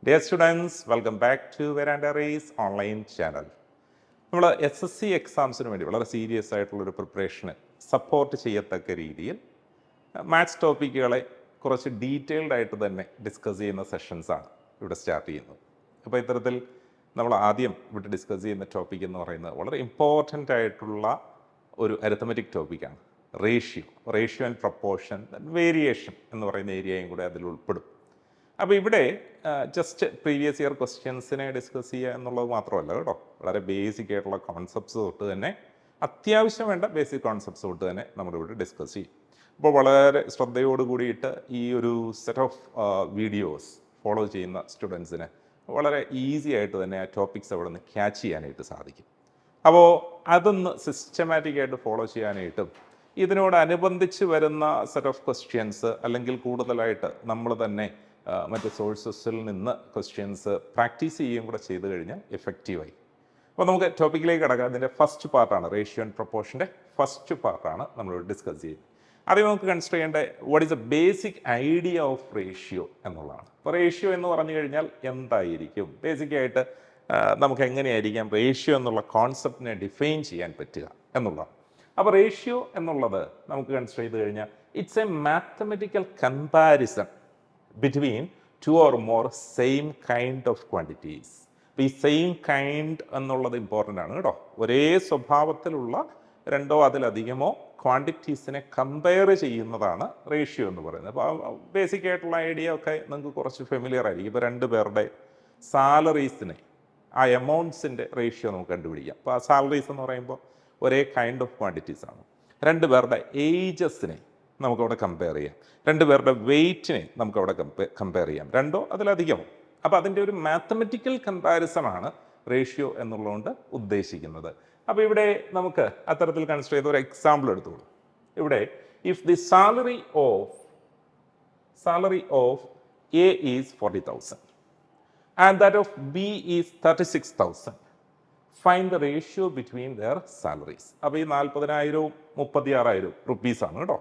Dear students, welcome back to Veranda Race online channel. നമ്മൾ SSC എക്സാംസിന് വേണ്ടി വളരെ serious ആയിട്ടുള്ളൊരു പ്രിപ്പറേഷന് സപ്പോർട്ട് ചെയ്യത്തക്ക രീതിയിൽ മാത്സ് ടോപ്പിക്കുകളെ കുറച്ച് ഡീറ്റെയിൽഡ് ആയിട്ട് തന്നെ ഡിസ്കസ് ചെയ്യുന്ന സെഷൻസാണ് ഇവിടെ സ്റ്റാർട്ട് ചെയ്യുന്നത്. അപ്പോൾ ഇത്തരത്തിൽ നമ്മൾ ആദ്യം ഇവിടെ ഡിസ്കസ് ചെയ്യുന്ന ടോപ്പിക് എന്ന് പറയുന്നത് വളരെ ഇമ്പോർട്ടൻ്റ് ആയിട്ടുള്ള ഒരു അരിത്തമെറ്റിക് ടോപ്പിക്കാണ്. റേഷ്യോ ആൻഡ് പ്രപ്പോർഷൻ, വേരിയേഷൻ എന്ന് പറയുന്ന ഏരിയയും കൂടെ അതിൽ ഉൾപ്പെടും. അപ്പോൾ ഇവിടെ ജസ്റ്റ് പ്രീവിയസ് ഇയർ ക്വസ്റ്റ്യൻസിനെ ഡിസ്കസ് ചെയ്യുക എന്നുള്ളത് മാത്രമല്ല കേട്ടോ, വളരെ ബേസിക് ആയിട്ടുള്ള കോൺസെപ്റ്റ്സ് തൊട്ട് തന്നെ അത്യാവശ്യം വേണ്ട ബേസിക് കോൺസെപ്റ്റ്സ് തൊട്ട് തന്നെ നമ്മളിവിടെ ഡിസ്കസ് ചെയ്യും. അപ്പോൾ വളരെ ശ്രദ്ധയോട് കൂടിയിട്ട് ഈ ഒരു സെറ്റ് ഓഫ് വീഡിയോസ് ഫോളോ ചെയ്യുന്ന സ്റ്റുഡൻസിന് വളരെ ഈസി ആയിട്ട് തന്നെ ആ ടോപ്പിക്സ് അവിടെ നിന്ന് ക്യാച്ച് ചെയ്യാനായിട്ട് സാധിക്കും. അപ്പോൾ അതൊന്ന് സിസ്റ്റമാറ്റിക് ആയിട്ട് ഫോളോ ചെയ്യാനായിട്ടും ഇതിനോടനുബന്ധിച്ച് വരുന്ന സെറ്റ് ഓഫ് ക്വസ്റ്റ്യൻസ് അല്ലെങ്കിൽ കൂടുതലായിട്ട് നമ്മൾ തന്നെ മറ്റ് സോഴ്സസിൽ നിന്ന് ക്വസ്റ്റ്യൻസ് പ്രാക്ടീസ് ചെയ്യുകയും കൂടെ ചെയ്ത് കഴിഞ്ഞാൽ എഫക്റ്റീവായി. അപ്പോൾ നമുക്ക് ടോപ്പിക്കിലേക്ക് കിടക്കാം. അതിൻ്റെ ഫസ്റ്റ് പാർട്ടാണ് റേഷ്യോ ആൻഡ് പ്രൊപ്പോർഷൻ്റെ ഫസ്റ്റ് പാർട്ടാണ് നമ്മൾ ഡിസ്കസ് ചെയ്യുന്നത്. ആദ്യം നമുക്ക് കൺസിഡർ ചെയ്യേണ്ട what is A basic idea of ratio എന്നുള്ളതാണ്. അപ്പോൾ റേഷ്യോ എന്ന് പറഞ്ഞു കഴിഞ്ഞാൽ എന്തായിരിക്കും, ബേസിക്കായിട്ട് നമുക്ക് എങ്ങനെയായിരിക്കാം റേഷ്യോ എന്നുള്ള കോൺസെപ്റ്റിനെ ഡിഫൈൻ ചെയ്യാൻ പറ്റുക എന്നുള്ളതാണ്. അപ്പോൾ റേഷ്യോ എന്നുള്ളത് നമുക്ക് കൺസിഡർ ചെയ്ത് കഴിഞ്ഞാൽ it's A mathematical comparison between two or more same kind of quantities. അപ്പോൾ ഈ സെയിം കൈൻഡ് എന്നുള്ളത് ഇമ്പോർട്ടൻ്റ് ആണ് കേട്ടോ. ഒരേ സ്വഭാവത്തിലുള്ള രണ്ടോ അതിലധികമോ ക്വാണ്ടിറ്റീസിനെ കമ്പയർ ചെയ്യുന്നതാണ് റേഷ്യോ എന്ന് പറയുന്നത്. അപ്പോൾ ബേസിക് ആയിട്ടുള്ള ഐഡിയ ഒക്കെ നിങ്ങൾക്ക് കുറച്ച് ഫെമിലിയർ ആയിരിക്കും. ഇപ്പോൾ രണ്ട് പേരുടെ സാലറീസിനെ ആ എമൗണ്ട്സിൻ്റെ റേഷ്യോ നമുക്ക് കണ്ടുപിടിക്കാം. അപ്പോൾ ആ സാലറീസ് എന്ന് പറയുമ്പോൾ ഒരേ കൈൻഡ് ഓഫ് ക്വാണ്ടിറ്റീസ് ആണ്. രണ്ട് പേരുടെ ഏജസിനെ നമുക്കവിടെ കമ്പയർ ചെയ്യാം. രണ്ട് പേരുടെ വെയ്റ്റിനെ നമുക്കവിടെ കമ്പയർ ചെയ്യാം, രണ്ടോ അതിലധികമോ. അപ്പോൾ അതിൻ്റെ ഒരു മാത്തമെറ്റിക്കൽ കമ്പാരിസൺ ആണ് റേഷ്യോ എന്നുള്ളതുകൊണ്ട് ഉദ്ദേശിക്കുന്നത്. അപ്പോൾ ഇവിടെ നമുക്ക് അത്തരത്തിൽ കൺസിഡർ ചെയ്ത ഒരു എക്സാമ്പിൾ എടുത്തോളൂ. ഇവിടെ if the salary of A is 40,000 and that of B is 36,000, find the ratio between their salaries. അപ്പോൾ ഈ 40,000 36,000 റുപ്പീസാണ് കേട്ടോ.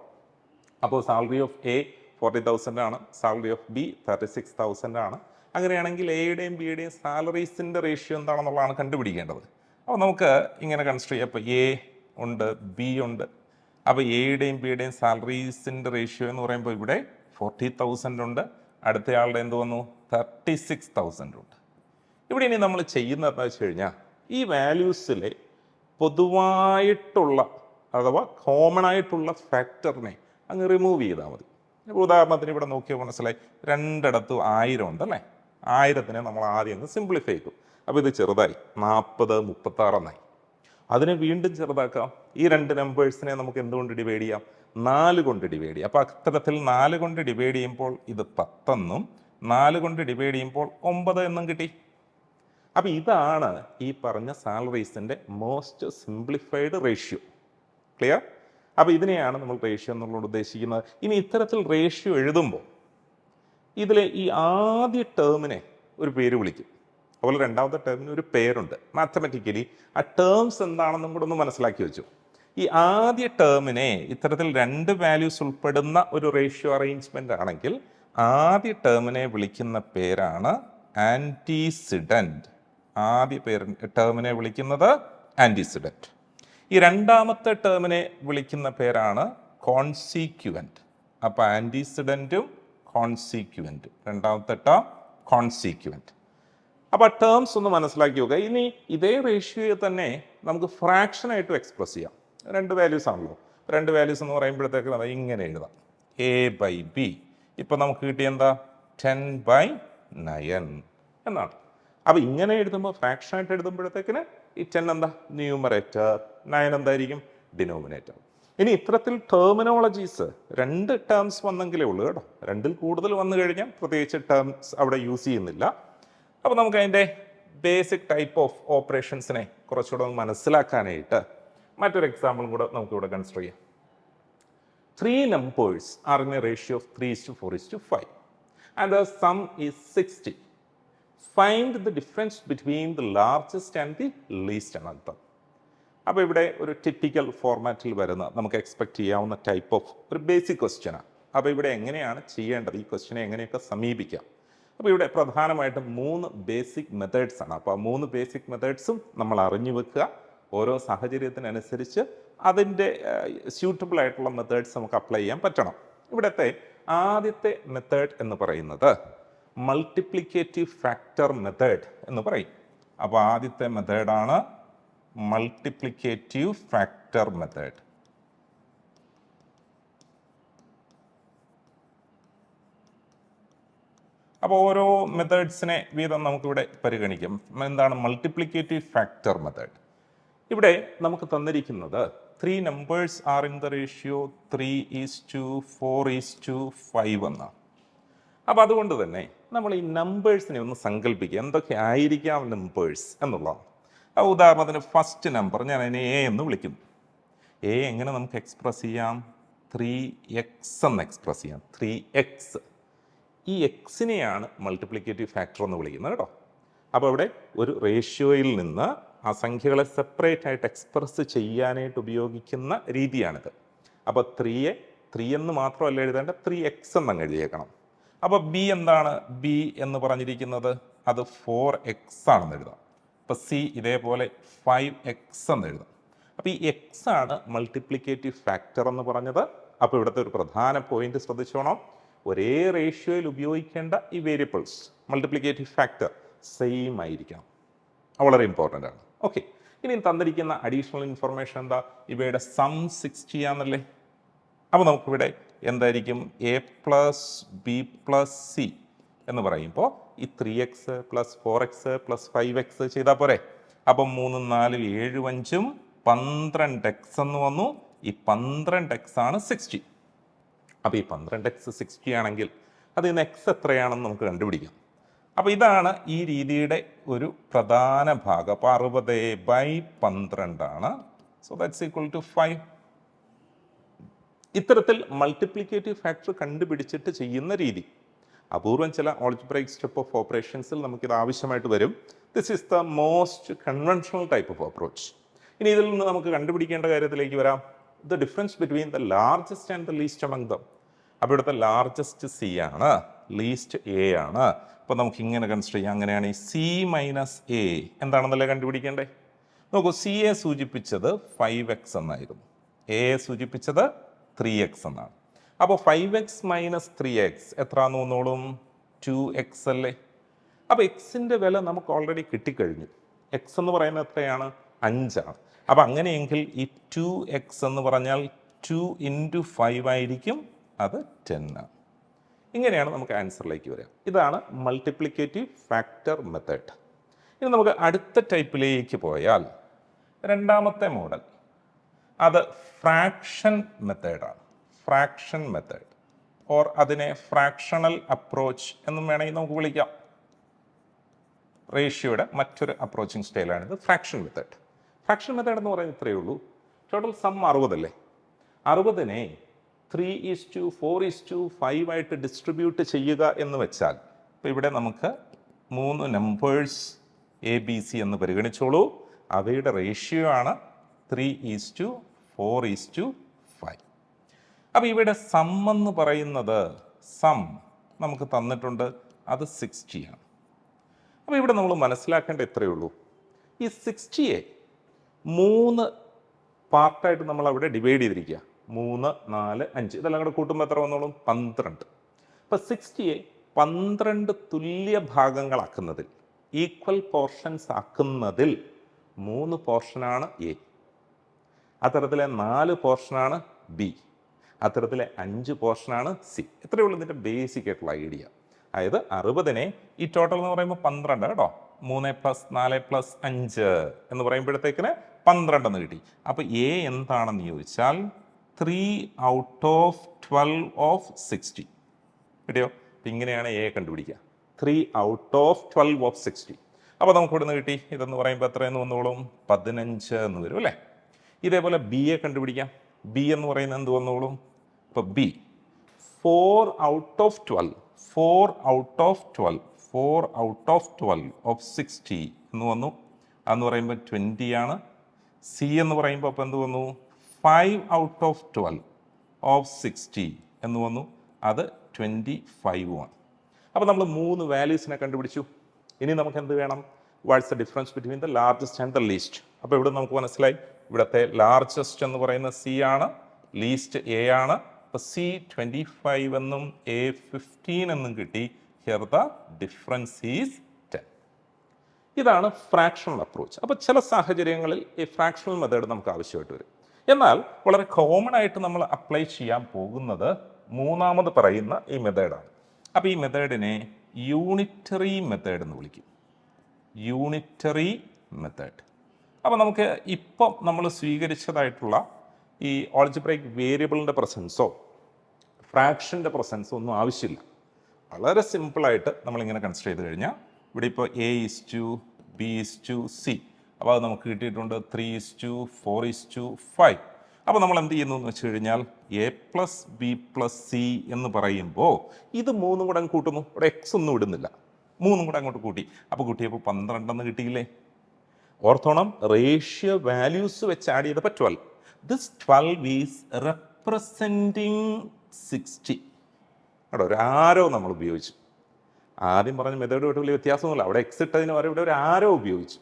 അപ്പോൾ സാലറി ഓഫ് എ 40,000 ആണ്, സാലറി ഓഫ് ബി 36,000 ആണ്. അങ്ങനെയാണെങ്കിൽ എയുടെയും ബിയുടെയും സാലറീസിൻ്റെ റേഷ്യോ എന്താണെന്നുള്ളതാണ് കണ്ടുപിടിക്കേണ്ടത്. അപ്പോൾ നമുക്ക് ഇങ്ങനെ കൺസിഡർ ചെയ്യാം. അപ്പോൾ എ ഉണ്ട്, ബി ഉണ്ട്. അപ്പോൾ എയുടെയും ബിയുടെയും സാലറീസിൻ്റെ റേഷ്യോ എന്ന് പറയുമ്പോൾ ഇവിടെ 40,000 ഉണ്ട്, അടുത്തയാളുടെ എന്ത് വന്നു 36,000 ഉണ്ട്. ഇവിടെ ഇനി നമ്മൾ ചെയ്യുന്നതെന്ന് വെച്ച് കഴിഞ്ഞാൽ ഈ വാല്യൂസിലെ പൊതുവായിട്ടുള്ള അഥവാ കോമൺ ആയിട്ടുള്ള ഫാക്ടറിനെ അങ്ങ് റിമൂവ് ചെയ്താൽ മതി. ഇപ്പോൾ ഉദാഹരണത്തിന് ഇവിടെ നോക്കിയാൽ മനസ്സിലായി, രണ്ടിടത്തും 1000 ഉണ്ടല്ലേ. 1000നെ നമ്മൾ ആദ്യം ഒന്ന് സിംപ്ലിഫൈ ചെയ്യും. അപ്പോൾ ഇത് ചെറുതായി 40, 36 എന്നായി. അതിനെ വീണ്ടും ചെറുതാക്കാം. ഈ രണ്ട് നമ്പേഴ്സിനെ നമുക്ക് എന്തുകൊണ്ട് ഡിവൈഡ് ചെയ്യാം? 4 കൊണ്ട് ഡിവൈഡ് ചെയ്യാം. അപ്പോൾ അത്തരത്തിൽ 4 കൊണ്ട് ഡിവൈഡ് ചെയ്യുമ്പോൾ ഇത് 10 എന്നും 4 കൊണ്ട് ഡിവൈഡ് ചെയ്യുമ്പോൾ 9 എന്നും കിട്ടി. അപ്പോൾ ഇതാണ് ഈ പറഞ്ഞ സാലറീസിൻ്റെ മോസ്റ്റ് സിംപ്ലിഫൈഡ് റേഷ്യോ. ക്ലിയർ? അപ്പോൾ ഇതിനെയാണ് നമ്മൾ റേഷ്യോ എന്നുള്ളത് ഉദ്ദേശിക്കുന്നത്. ഇനി ഇത്തരത്തിൽ റേഷ്യോ എഴുതുമ്പോൾ ഇതിൽ ഈ ആദ്യ ടേമിനെ ഒരു പേര് വിളിക്കും, അതുപോലെ രണ്ടാമത്തെ ടേമിന് ഒരു പേരുണ്ട്. മാത്തമെറ്റിക്കലി ആ ടേംസ് എന്താണെന്നും കൂടെ ഒന്ന് മനസ്സിലാക്കി വെച്ചു. ഈ ആദ്യ ടേമിനെ ഇത്തരത്തിൽ രണ്ട് വാല്യൂസ് ഉൾപ്പെടുന്ന ഒരു റേഷ്യോ അറേഞ്ച്മെൻ്റ് ആണെങ്കിൽ ആദ്യ ടേമിനെ വിളിക്കുന്ന പേരാണ് ആൻറ്റിസിഡൻറ്റ്. ആദ്യ ടേമിനെ വിളിക്കുന്നത് ആൻറ്റിസിഡൻറ്റ്. ഈ രണ്ടാമത്തെ ടേമിനെ വിളിക്കുന്ന പേരാണ് കോൺസിക്വൻറ്റ്. അപ്പോൾ ആൻറ്റിസിഡൻറ്റും കോൺസിക്വൻറ്റും, രണ്ടാമത്തെ ടേം കോൺസിക്വൻറ്റ്. അപ്പോൾ ആ ടേംസ് ഒന്ന് മനസ്സിലാക്കി നോക്കുക. ഇനി ഇതേ റേഷ്യോയെ തന്നെ നമുക്ക് ഫ്രാക്ഷനായിട്ടും എക്സ്പ്രസ് ചെയ്യാം. രണ്ട് വാല്യൂസ് ആണല്ലോ. രണ്ട് വാല്യൂസ് എന്ന് പറയുമ്പോഴത്തേക്ക് നമ്മൾ ഇങ്ങനെ എഴുതാം, A/B. ഇപ്പോൾ നമുക്ക് കിട്ടിയ എന്താ 10/9 എന്നാണ്. അപ്പോൾ ഇങ്ങനെ എഴുതുമ്പോൾ ഫ്രാക്ഷനായിട്ട് എഴുതുമ്പോഴത്തേക്കിന് ഈ 10 എന്താ ന്യൂമറേറ്റർ, 9 എന്തായിരിക്കും ഡിനോമിനേറ്റർ. ഇനി ഇത്തരത്തിൽ ടെർമിനോളജീസ് രണ്ട് ടേംസ് വന്നെങ്കിലേ ഉള്ളൂ കേട്ടോ. രണ്ടിൽ കൂടുതൽ വന്നു കഴിഞ്ഞാൽ പ്രത്യേകിച്ച് ടേംസ് അവിടെ യൂസ് ചെയ്യുന്നില്ല. അപ്പോൾ നമുക്ക് അതിൻ്റെ ബേസിക് ടൈപ്പ് ഓഫ് ഓപ്പറേഷൻസിനെ കുറച്ചുകൂടെ മനസ്സിലാക്കാനായിട്ട് മറ്റൊരു എക്സാമ്പിളും കൂടെ നമുക്കിവിടെ കൺസിഡർ ചെയ്യാം. 3 numbers are in a ratio of 3:4:5 and the sum is 60. Find the difference between the largest and the least among them. അപ്പോൾ ഇവിടെ ഒരു ടിപ്പിക്കൽ ഫോർമാറ്റിൽ വരുന്ന നമുക്ക് എക്സ്പെക്ട് ചെയ്യാവുന്ന ടൈപ്പ് ഓഫ് ഒരു ബേസിക് ക്വസ്റ്റ്യനാണ്. അപ്പോൾ ഇവിടെ എങ്ങനെയാണ് ചെയ്യേണ്ടത്, ഈ ക്വസ്റ്റ്യനെ എങ്ങനെയൊക്കെ സമീപിക്കാം. അപ്പോൾ ഇവിടെ പ്രധാനമായിട്ടും 3 ബേസിക് മെത്തേഡ്സ് ആണ്. അപ്പോൾ ആ 3 ബേസിക് മെത്തേഡ്സും നമ്മൾ അറിഞ്ഞു വെക്കുക. ഓരോ സാഹചര്യത്തിനനുസരിച്ച് അതിൻ്റെ സ്യൂട്ടബിൾ ആയിട്ടുള്ള മെത്തേഡ്സ് നമുക്ക് അപ്ലൈ ചെയ്യാൻ പറ്റണം. ഇവിടുത്തെ ആദ്യത്തെ മെത്തേഡ് എന്ന് പറയുന്നത് മൾട്ടിപ്ലിക്കേറ്റീവ് ഫാക്ടർ മെത്തേഡ് എന്ന് പറയും. അപ്പോൾ ആദ്യത്തെ മെത്തേഡാണ് മൾട്ടിപ്ലിക്കേറ്റീവ് ഫാക്ടർ മെത്തേഡ്. അപ്പോൾ ഓരോ മെത്തേഡ്സിനെ വീതം നമുക്കിവിടെ പരിഗണിക്കാം. എന്താണ് മൾട്ടിപ്ലിക്കേറ്റീവ് ഫാക്ടർ മെത്തേഡ്? ഇവിടെ നമുക്ക് തന്നിരിക്കുന്നത് 3 numbers are in the ratio 3:4:5 എന്നാണ്. അപ്പോൾ അതുകൊണ്ട് തന്നെ നമ്മൾ ഈ നമ്പേഴ്സിനെ ഒന്ന് സങ്കല്പിക്കുക, എന്തൊക്കെ ആയിരിക്കാം നമ്പേഴ്സ് എന്നുള്ളതാണ്. ഉദാഹരണത്തിന് ഫസ്റ്റ് നമ്പർ ഞാൻ അതിനെ എ എന്ന് വിളിക്കുന്നു. എ എങ്ങനെ നമുക്ക് എക്സ്പ്രസ് ചെയ്യാം? 3x എന്ന് എക്സ്പ്രസ് ചെയ്യാം. 3x. ഈ എക്സിനെയാണ് മൾട്ടിപ്ലിക്കേറ്റീവ് ഫാക്ടർ എന്ന് വിളിക്കുന്നത് കേട്ടോ. അപ്പോൾ ഇവിടെ ഒരു റേഷ്യോയിൽ നിന്ന് ആ സംഖ്യകളെ സെപ്പറേറ്റ് ആയിട്ട് എക്സ്പ്രസ് ചെയ്യാനായിട്ട് ഉപയോഗിക്കുന്ന രീതിയാണിത്. അപ്പോൾ 3യെ 3 എന്ന് മാത്രമല്ല എഴുതേണ്ട, 3x എന്നങ്ങ് എഴുതിയേക്കണം. അപ്പോൾ ബി എന്താണ്? ബി എന്ന് പറഞ്ഞിരിക്കുന്നത് അത് 4x ആണെന്ന് എഴുതാം. അപ്പോൾ സി ഇതേപോലെ 5x എന്ന് എഴുതാം. അപ്പോൾ ഈ എക്സ് ആണ് മൾട്ടിപ്ലിക്കേറ്റീവ് ഫാക്ടർ എന്ന് പറഞ്ഞത്. അപ്പോൾ ഇവിടുത്തെ ഒരു പ്രധാന പോയിന്റ് ശ്രദ്ധിച്ചോണം, ഒരേ റേഷ്യോയിൽ ഉപയോഗിക്കേണ്ട ഈ വേരിയബിൾസ് മൾട്ടിപ്ലിക്കേറ്റീവ് ഫാക്ടർ സെയിം ആയിരിക്കണം. വളരെ ഇമ്പോർട്ടൻ്റ് ആണ്. ഓക്കെ, ഇനി തന്നിരിക്കുന്ന അഡീഷണൽ ഇൻഫർമേഷൻ എന്താ? ഇവയുടെ സം 60 ആണല്ലേ. അപ്പോൾ നമുക്കിവിടെ എന്തായിരിക്കും? a plus B plus C എന്ന് പറയുമ്പോൾ ഈ 3x plus 4x plus 5x ചെയ്താൽ പോരെ? അപ്പം 3 4 7 5 12x എന്ന് വന്നു. ഈ 12x ആണ് 60. അപ്പോൾ ഈ 12x 60 ആണെങ്കിൽ അതിൽ നിന്ന് x എത്രയാണെന്ന് നമുക്ക് കണ്ടുപിടിക്കാം. അപ്പോൾ ഇതാണ് ഈ രീതിയുടെ ഒരു പ്രധാന ഭാഗം. അപ്പോൾ 60/12 ആണ്. So that's equal to 5. ഇത്തരത്തിൽ മൾട്ടിപ്ലിക്കേറ്റീവ് ഫാക്ടർ കണ്ടുപിടിച്ചിട്ട് ചെയ്യുന്ന രീതി. അപൂർവം ചില ഓൾജിബ്രൈക് സ്റ്റെപ്പ് ഓഫ് ഓപ്പറേഷൻസിൽ നമുക്കിത് ആവശ്യമായിട്ട് വരും. This is the most conventional type of approach. ഇനി ഇതിൽ നിന്ന് നമുക്ക് കണ്ടുപിടിക്കേണ്ട കാര്യത്തിലേക്ക് വരാം. The difference between the largest and the least among dum. അപ്പോൾ ഇവിടുത്തെ ലാർജസ്റ്റ് സി ആണ്, ലീസ്റ്റ് എ ആണ്. അപ്പോൾ നമുക്ക് ഇങ്ങനെ കൺസിഡർ ചെയ്യാം. അങ്ങനെയാണ് ഈ സി മൈനസ് എ എന്താണെന്നല്ലേ കണ്ടുപിടിക്കേണ്ടേ? നോക്കൂ, സി എ സൂചിപ്പിച്ചത് 5x എന്നായിരുന്നു, എ സൂചിപ്പിച്ചത് 3x എന്നാണ്. അപ്പോൾ 5x മൈനസ് 3x എത്രയാണെന്ന് തോന്നോളും? 2x അല്ലേ. അപ്പോൾ എക്സിൻ്റെ വില നമുക്ക് ഓൾറെഡി കിട്ടിക്കഴിഞ്ഞു. എക്സ് എന്ന് പറയുന്നത് എത്രയാണ്? 5 ആണ്. അപ്പോൾ അങ്ങനെയെങ്കിൽ ഈ 2x എന്ന് പറഞ്ഞാൽ 2 × 5 ആയിരിക്കും, അത് 10 ആണ്. ഇങ്ങനെയാണ് നമുക്ക് ആൻസറിലേക്ക് വരിക. ഇതാണ് മൾട്ടിപ്ലിക്കേറ്റീവ് ഫാക്ടർ മെത്തേഡ്. ഇനി നമുക്ക് അടുത്ത ടൈപ്പിലേക്ക് പോയാൽ രണ്ടാമത്തെ മോഡൽ, അത് ഫ്രാക്ഷൻ മെത്തേഡാണ്. ഫ്രാക്ഷൻ മെത്തേഡ് ഓർ അതിനെ ഫ്രാക്ഷണൽ അപ്രോച്ച് എന്നും വേണമെങ്കിൽ നമുക്ക് വിളിക്കാം. റേഷ്യോയുടെ മറ്റൊരു അപ്രോച്ചിങ് സ്റ്റൈലാണിത്, ഫ്രാക്ഷൻ മെത്തേഡ്. ഫ്രാക്ഷൻ മെത്തേഡ് എന്ന് പറയുന്നത് ഇത്രയേ ഉള്ളൂ. ടോട്ടൽ സം 60 അല്ലേ. 60നെ 3:4:5 ആയിട്ട് ഡിസ്ട്രിബ്യൂട്ട് ചെയ്യുക എന്ന് വെച്ചാൽ, ഇപ്പോൾ ഇവിടെ നമുക്ക് 3 നമ്പേഴ്സ് ABC എന്ന് പരിഗണിച്ചോളൂ. അവയുടെ റേഷ്യോ ആണ് 3:4:5. അപ്പോൾ ഇവിടെ സം എന്ന് പറയുന്നത്, സം നമുക്ക് തന്നിട്ടുണ്ട്, അത് 60 ആണ്. അപ്പോൾ ഇവിടെ നമ്മൾ മനസ്സിലാക്കേണ്ട ഇത്രയേ ഉള്ളൂ, ഈ 60യെ 3 പാർട്ടായിട്ട് നമ്മൾ അവിടെ ഡിവൈഡ് ചെയ്തിരിക്കുക. 3 4 5 ഇതെല്ലാം കൂടെ കൂട്ടുമ്പോൾ എത്ര വന്നോളും? 12. അപ്പോൾ 60യെ 12 തുല്യ ഭാഗങ്ങളാക്കുന്നതിൽ, ഈക്വൽ പോർഷൻസ് ആക്കുന്നതിൽ 3 പോർഷനാണ് എ, അത്തരത്തിലെ 4 പോർഷനാണ് ബി, അത്തരത്തിലെ 5 പോർഷനാണ് സി. ഇത്രയേ ഉള്ളൂ ഇതിൻ്റെ ബേസിക് ആയിട്ടുള്ള ഐഡിയ. അതായത് 60നെ ഈ ടോട്ടൽ എന്ന് പറയുമ്പോൾ 12 കേട്ടോ, 3 + 4 + 5 എന്ന് പറയുമ്പോഴത്തേക്കിന് 12 എന്ന് കിട്ടി. അപ്പോൾ എ എന്താണെന്ന് ചോദിച്ചാൽ 3/12 കിട്ടിയോ? ഇങ്ങനെയാണ് എ കണ്ടുപിടിക്കുക, 3/12 അപ്പോൾ നമുക്ക് ഇവിടെ നിന്ന് കിട്ടി. ഇതെന്ന് പറയുമ്പോൾ എത്രയെന്ന് വന്നോളും? 15 എന്ന് വരും അല്ലേ. ഇതേപോലെ ബി എ കണ്ടുപിടിക്കാം. ബി എന്ന് പറയുന്നത് എന്ത് വന്നോളും? ഇപ്പോൾ ബി 4/12 എന്ന് വന്നു. അതെന്ന് പറയുമ്പോൾ 20 ആണ്. സി എന്ന് പറയുമ്പോൾ അപ്പോൾ എന്ത് വന്നു? 5/12 എന്ന് വന്നു. അത് 25 ആണ്. അപ്പോൾ നമ്മൾ 3 വാല്യൂസിനെ കണ്ടുപിടിച്ചു. ഇനി നമുക്ക് എന്ത് വേണം? What's the difference between the largest and the least. അപ്പോൾ ഇവിടെ നമുക്ക് മനസ്സിലായി, ഇവിടുത്തെ ലാർജസ്റ്റ് എന്ന് പറയുന്നത് സി ആണ്, ലീസ്റ്റ് എ ആണ്. അപ്പോൾ സി 25 എന്നും എ 15 എന്നും കിട്ടി. Here the difference is 10. ഇതാണ് ഫ്രാക്ഷണൽ അപ്രോച്ച്. അപ്പോൾ ചില സാഹചര്യങ്ങളിൽ ഈ ഫ്രാക്ഷണൽ മെത്തേഡ് നമുക്ക് ആവശ്യമായിട്ട് വരും. എന്നാൽ വളരെ കോമൺ ആയിട്ട് നമ്മൾ അപ്ലൈ ചെയ്യാൻ പോകുന്നത് മൂന്നാമത് പറയുന്ന ഈ മെത്തേഡാണ്. അപ്പോൾ ഈ മെത്തേഡിനെ യൂണിറ്ററി മെത്തേഡ് എന്ന് വിളിക്കും. Unitary method. അപ്പോൾ നമുക്ക് ഇപ്പം നമ്മൾ സ്വീകരിച്ചതായിട്ടുള്ള ഈ ഓൾജിബ്രൈക് വേരിയബിളിൻ്റെ പ്രസൻസോ ഫ്രാക്ഷൻ്റെ പ്രസൻസോ ഒന്നും ആവശ്യമില്ല. വളരെ സിമ്പിളായിട്ട് നമ്മളിങ്ങനെ കൺസിഡർ ചെയ്ത് കഴിഞ്ഞാൽ ഇവിടെ ഇപ്പോൾ A:, B:, C. അപ്പോൾ അത് നമുക്ക് കിട്ടിയിട്ടുണ്ട് 3:4:5. അപ്പോൾ നമ്മൾ എന്ത് ചെയ്യുന്നു എന്ന് വെച്ച് കഴിഞ്ഞാൽ A+B+C എന്ന് പറയുമ്പോൾ ഇത് 3 കൂടെ അങ്ങ് കൂട്ടുന്നു. ഇവിടെ എക്സ് ഒന്നും ഇടുന്നില്ല, 3 കൂടെ അങ്ങോട്ട് കൂട്ടി. അപ്പോൾ കൂട്ടിയപ്പോൾ 12 കിട്ടിയില്ലേ? ഓർത്തോണം, റേഷ്യോ വാല്യൂസ് വെച്ച് ആഡ് ചെയ്തപ്പോൾ 12. This 12 is representing 60. അവിടെ ഒരു ആരോ നമ്മൾ ഉപയോഗിച്ചു. ആദ്യം പറഞ്ഞ മെത്തേഡുമായിട്ട് വലിയ വ്യത്യാസമൊന്നുമില്ല. അവിടെ എക്സ് ഇട്ടതിന് വരെ ഇവിടെ ഒരു ആരോ ഉപയോഗിച്ചു.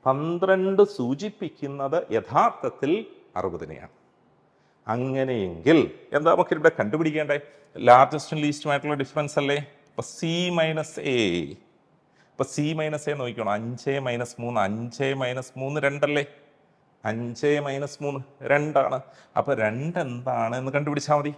12 സൂചിപ്പിക്കുന്നത് യഥാർത്ഥത്തിൽ 60-നെയാണ്. അങ്ങനെയെങ്കിൽ എന്താ നമുക്കിവിടെ കണ്ടുപിടിക്കേണ്ടേ? ലാർജസ്റ്റും ലീസ്റ്റുമായിട്ടുള്ള ഡിഫറൻസ് അല്ലേ? അപ്പോൾ C - A. ഇപ്പോൾ C - A നോക്കിക്കോണം. 5 - 3 5 - 3 2 അല്ലേ? 5 - 3 2 അപ്പോൾ 2 എന്താണ് എന്ന് കണ്ടുപിടിച്ചാൽ മതി.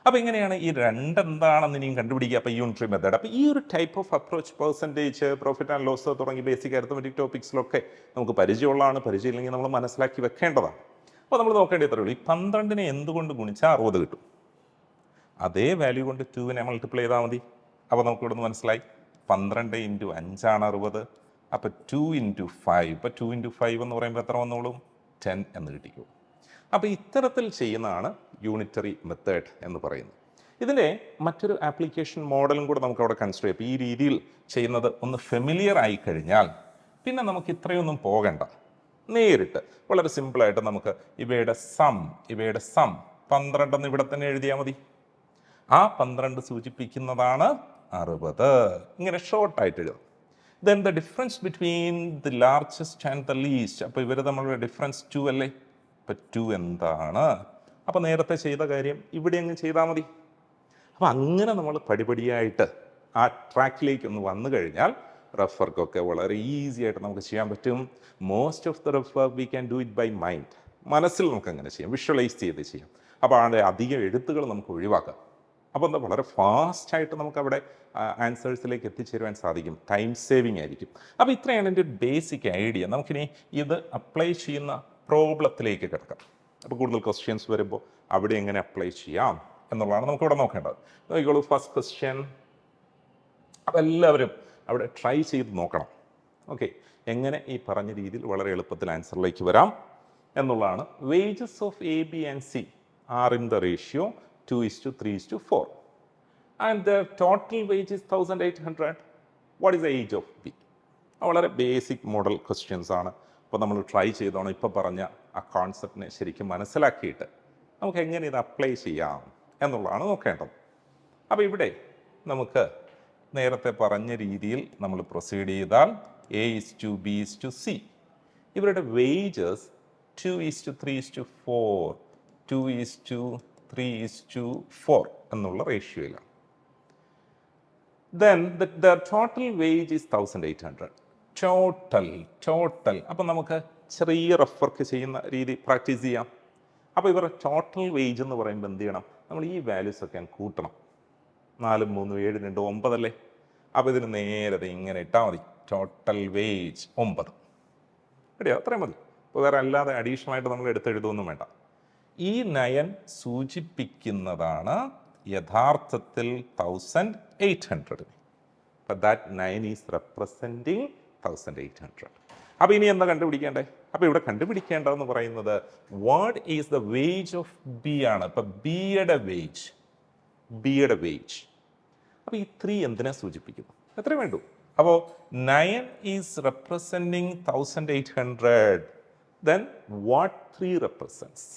അപ്പോൾ ഇങ്ങനെയാണ് ഈ 2 എന്താണെന്ന് ഇനിയും കണ്ടുപിടിക്കുക. അപ്പോൾ യൂണിറ്ററി മെത്തേഡ്. അപ്പോൾ ഈ ഒരു type of approach percentage, profit and loss തുടങ്ങി ബേസിക് അരിത്തമെറ്റിക് ടോപ്പിക്സിലൊക്കെ നമുക്ക് പരിചയമുള്ളതാണ്. പരിചയമില്ലെങ്കിൽ നമ്മൾ മനസ്സിലാക്കി വെക്കേണ്ടതാണ്. അപ്പോൾ നമ്മൾ നോക്കേണ്ടത് ഇത്രയേ ഉള്ളൂ. ഈ 12-നെ എന്തുകൊണ്ട് ഗുണിച്ചാൽ 60 കിട്ടും? അതേ വാല്യൂ കൊണ്ട് 2-നെ മൾട്ടിപ്ലൈ ചെയ്താൽ മതി. അപ്പോൾ നമുക്ക് ഇവിടെ നിന്ന് മനസ്സിലായി 12 × 5 ആണ് 60. അപ്പോൾ 2 × 5. ഇപ്പോൾ 2 × 5 എന്ന് പറയുമ്പോൾ എത്ര വന്നോളും? 10 എന്ന് കിട്ടിക്കോളും. അപ്പോൾ ഇത്തരത്തിൽ ചെയ്യുന്നതാണ് യൂണിറ്ററി മെത്തേഡ് എന്ന് പറയുന്നത്. ഇതിൻ്റെ മറ്റൊരു ആപ്ലിക്കേഷൻ മോഡലും കൂടെ നമുക്ക് അവിടെ കൺസിഡർ ചെയ്യാം. ഈ രീതിയിൽ ചെയ്യുന്നത് ഒന്ന് ഫെമിലിയർ ആയി കഴിഞ്ഞാൽ പിന്നെ നമുക്ക് ഇത്രയൊന്നും പോകണ്ട. നേരിട്ട് വളരെ സിമ്പിളായിട്ട് നമുക്ക് ഇവയുടെ സം 12 എന്ന് ഇവിടെ തന്നെ എഴുതിയാൽ മതി. ആ 12 സൂചിപ്പിക്കുന്നതാണ് 60. ഇങ്ങനെ ഷോർട്ടായിട്ട് എഴുതാം. Then the difference between the largest and the least. അപ്പോൾ ഇവർ തമ്മിലുള്ള ഡിഫറൻസ് 2 അല്ലേ? അപ്പോൾ 2 എന്താണ്? അപ്പോൾ നേരത്തെ ചെയ്ത കാര്യം ഇവിടെ അങ്ങ് ചെയ്താൽ മതി. അപ്പോൾ അങ്ങനെ നമ്മൾ പടിപടിയായിട്ട് ആ ട്രാക്കിലേക്ക് ഒന്ന് വന്നു കഴിഞ്ഞാൽ റഫ് വർക്കൊക്കെ വളരെ ഈസി ആയിട്ട് നമുക്ക് ചെയ്യാൻ പറ്റും. Most of the rough work we can do it by mind. മനസ്സിൽ നമുക്ക് അങ്ങനെ ചെയ്യാം, വിഷ്വലൈസ് ചെയ്ത് ചെയ്യാം. അപ്പോൾ അതിൻ്റെ അധികം എഴുത്തുകൾ നമുക്ക് ഒഴിവാക്കാം. അപ്പോൾ എന്താ വളരെ ഫാസ്റ്റായിട്ട് നമുക്ക് അവിടെ ആൻസേഴ്സിലേക്ക് എത്തിച്ചേരുവാൻ സാധിക്കും. ടൈം സേവിങ് ആയിരിക്കും. അപ്പോൾ ഇത്രയാണ് എൻ്റെ ഒരു ബേസിക് ഐഡിയ. നമുക്കിനി ഇത് അപ്ലൈ ചെയ്യുന്ന പ്രോബ്ലത്തിലേക്ക് കിടക്കാം. അപ്പോൾ കൂടുതൽ ക്വസ്റ്റ്യൻസ് വരുമ്പോൾ അവിടെ എങ്ങനെ അപ്ലൈ ചെയ്യാം എന്നുള്ളതാണ് നമുക്കിവിടെ നോക്കേണ്ടത്. നോക്കിക്കോളൂ, ഫസ്റ്റ് ക്വസ്റ്റ്യൻ. അപ്പോൾ എല്ലാവരും അവിടെ ട്രൈ ചെയ്ത് നോക്കണം. ഓക്കെ, എങ്ങനെ ഈ പറഞ്ഞ രീതിയിൽ വളരെ എളുപ്പത്തിൽ ആൻസറിലേക്ക് വരാം എന്നുള്ളതാണ്. Wages of A, B and C are in the ratio 2:3:4 and the total wage is 1800. What is the age of B? വളരെ ബേസിക് മോഡൽ ക്വസ്റ്റ്യൻസ് ആണ്. അപ്പോൾ നമ്മൾ ട്രൈ ചെയ്തോണം. ഇപ്പോൾ പറഞ്ഞ ആ കോൺസെപ്റ്റിനെ ശരിക്കും മനസ്സിലാക്കിയിട്ട് നമുക്ക് എങ്ങനെ ഇത് അപ്ലൈ ചെയ്യാം എന്നുള്ളതാണ് നോക്കേണ്ടത്. അപ്പോൾ ഇവിടെ നമുക്ക് നേരത്തെ പറഞ്ഞ രീതിയിൽ നമ്മൾ പ്രൊസീഡ് ചെയ്താൽ A:, B:, C. ഇവരുടെ വേജസ് 2:3:4 2:3:4 എന്നുള്ള റേഷ്യോയിലാണ്. Then the total wage is 1800. Total അപ്പം നമുക്ക് ചെറിയ റഫ് വർക്ക് ചെയ്യുന്ന രീതി പ്രാക്ടീസ് ചെയ്യാം. അപ്പോൾ ഇവരുടെ ടോട്ടൽ വേജ് എന്ന് പറയുമ്പോൾ എന്ത് ചെയ്യണം? നമ്മൾ ഈ വാല്യൂസ് ഒക്കെ കൂട്ടണം. 4 3 7 2 9 അല്ലേ? അപ്പോൾ ഇതിന് നേരത്തെ ഇങ്ങനെ ഇട്ടാൽ മതി. Total wage 9. റെഡിയോ? അത്രയും മതി. അപ്പോൾ വേറെ അല്ലാതെ അഡീഷണൽ ആയിട്ട് നമ്മൾ എടുത്തെഴുതൊന്നും വേണ്ട. ഈ 9 സൂചിപ്പിക്കുന്നതാണ് യഥാർത്ഥത്തിൽ 1800. അപ്പോൾ ദാറ്റ് 9 ഈസ് റെപ്രസെൻറ്റിങ് 1800. അപ്പോൾ ഇനി എന്താ കണ്ടുപിടിക്കേണ്ടത്? അപ്പോൾ ഇവിടെ കണ്ടുപിടിക്കേണ്ടതെന്ന് പറയുന്നത് what is the wage of B ആണ്. അപ്പോൾ ബിയുടെ വേജ്. അപ്പോൾ ഈ 3 എന്തിനെ സൂചിപ്പിക്കുന്നു? എത്ര വേണ്ടു? അപ്പോൾ 9 is representing 1800. Then what 3 represents?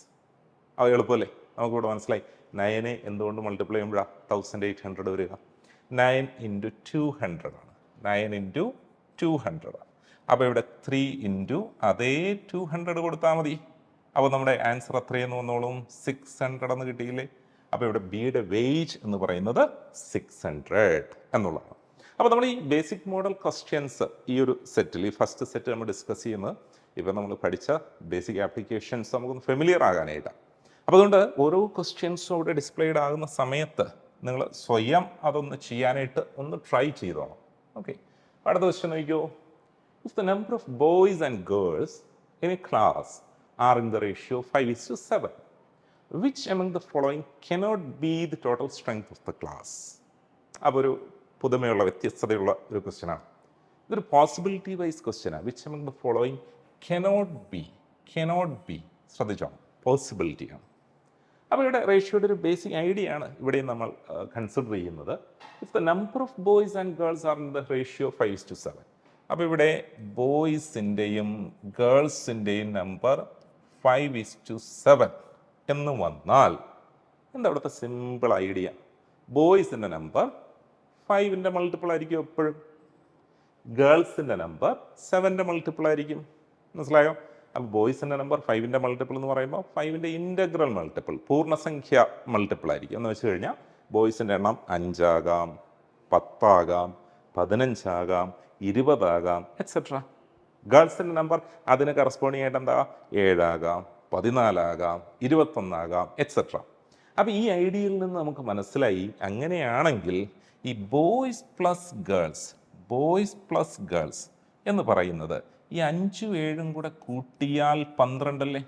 അത് എളുപ്പമല്ലേ? നമുക്കിവിടെ മനസ്സിലായി. 9 എന്തുകൊണ്ട് മൾട്ടിപ്ലൈ ചെയ്യുമ്പോഴാണ് 1800 വരിക? 9 ഇൻറ്റു 200 ആണ്. 9 ഇൻറ്റു 200 ആണ്. അപ്പോൾ ഇവിടെ 3 ഇൻറ്റു അതേ 200 കൊടുത്താൽ മതി. അപ്പോൾ നമ്മുടെ ആൻസർ എത്രയെന്ന് വന്നോളും? 600 എന്ന് കിട്ടിയില്ലേ? അപ്പോൾ ഇവിടെ ബിയുടെ വേജ് എന്ന് പറയുന്നത് 600 എന്നുള്ളതാണ്. അപ്പോൾ നമ്മൾ ഈ ബേസിക് മോഡൽ ക്വസ്റ്റ്യൻസ് ഈ ഒരു സെറ്റിൽ, ഈ ഫസ്റ്റ് സെറ്റ് നമ്മൾ ഡിസ്കസ് ചെയ്യുന്നത് ഇപ്പം നമ്മൾ പഠിച്ച ബേസിക് ആപ്ലിക്കേഷൻസ് നമുക്കൊന്ന് ഫെമിലിയർ ആകാനായിട്ടാണ്. അപ്പോൾ അതുകൊണ്ട് ഓരോ ക്വസ്റ്റ്യൻസും അവിടെ ഡിസ്പ്ലേഡ് ആകുന്ന സമയത്ത് നിങ്ങൾ സ്വയം അതൊന്ന് ചെയ്യാനായിട്ട് ഒന്ന് ട്രൈ ചെയ്തോണം. ഓക്കെ, അടുത്ത ക്വസ്റ്റ്യൻ നോക്കിയോ. If the number of boys and girls in A class are in the ratio 5:7, which among the following cannot be the total strength of the class? അപ്പോൾ ഒരു പുതുമയുള്ള വ്യത്യസ്തതയുള്ള ഒരു ക്വസ്റ്റ്യനാണ്. ഇതൊരു പോസിബിലിറ്റി വൈസ് ക്വസ്റ്റ്യനാണ്. Which among the following cannot be ശ്രദ്ധിച്ചോ, പോസിബിലിറ്റിയാണ്. അപ്പോൾ ഇവിടെ റേഷ്യോയുടെ ഒരു ബേസിക് ഐഡിയ ആണ് ഇവിടെ നമ്മൾ കൺസിഡർ ചെയ്യുന്നത്. If the number of boys and girls are in the ratio 5:7, അപ്പോൾ ഇവിടെ ബോയ്സിൻ്റെയും ഗേൾസിൻ്റെയും നമ്പർ 5:7 എന്ന് വന്നാൽ എന്താ അവിടുത്തെ സിമ്പിൾ ഐഡിയ? ബോയ്സിൻ്റെ നമ്പർ 5ൻ്റെ മൾട്ടിപ്പിൾ ആയിരിക്കും എപ്പോഴും, ഗേൾസിൻ്റെ നമ്പർ 7ൻ്റെ മൾട്ടിപ്പിൾ ആയിരിക്കും. മനസ്സിലായോ? അപ്പോൾ ബോയ്സിൻ്റെ നമ്പർ 5ൻ്റെ മൾട്ടിപ്പിൾ എന്ന് പറയുമ്പോൾ 5ൻ്റെ ഇൻ്റഗ്രൽ മൾട്ടിപ്പിൾ, പൂർണ്ണസംഖ്യ മൾട്ടിപ്പിൾ ആയിരിക്കും. എന്ന് വെച്ച് കഴിഞ്ഞാൽ ബോയ്സിൻ്റെ എണ്ണം 5 ആകാം, 10 ആകാം, 15 ആകാം, 20 ആകാം, എക്സെട്ര. ഗേൾസിൻ്റെ നമ്പർ അതിന് കറസ്പോണ്ടിങ് ആയിട്ട് എന്താ? 7 ആകാം, 14 ആകാം, 21 ആകാം, എക്സെട്ര. അപ്പോൾ ഈ ഐഡിയയിൽ നിന്ന് നമുക്ക് മനസ്സിലായി, അങ്ങനെയാണെങ്കിൽ ഈ ബോയ്സ് പ്ലസ് ഗേൾസ് എന്ന് പറയുന്നത് ഈ 5ഉം 7ഉം കൂടെ കൂട്ടിയാൽ 12 അല്ലേ?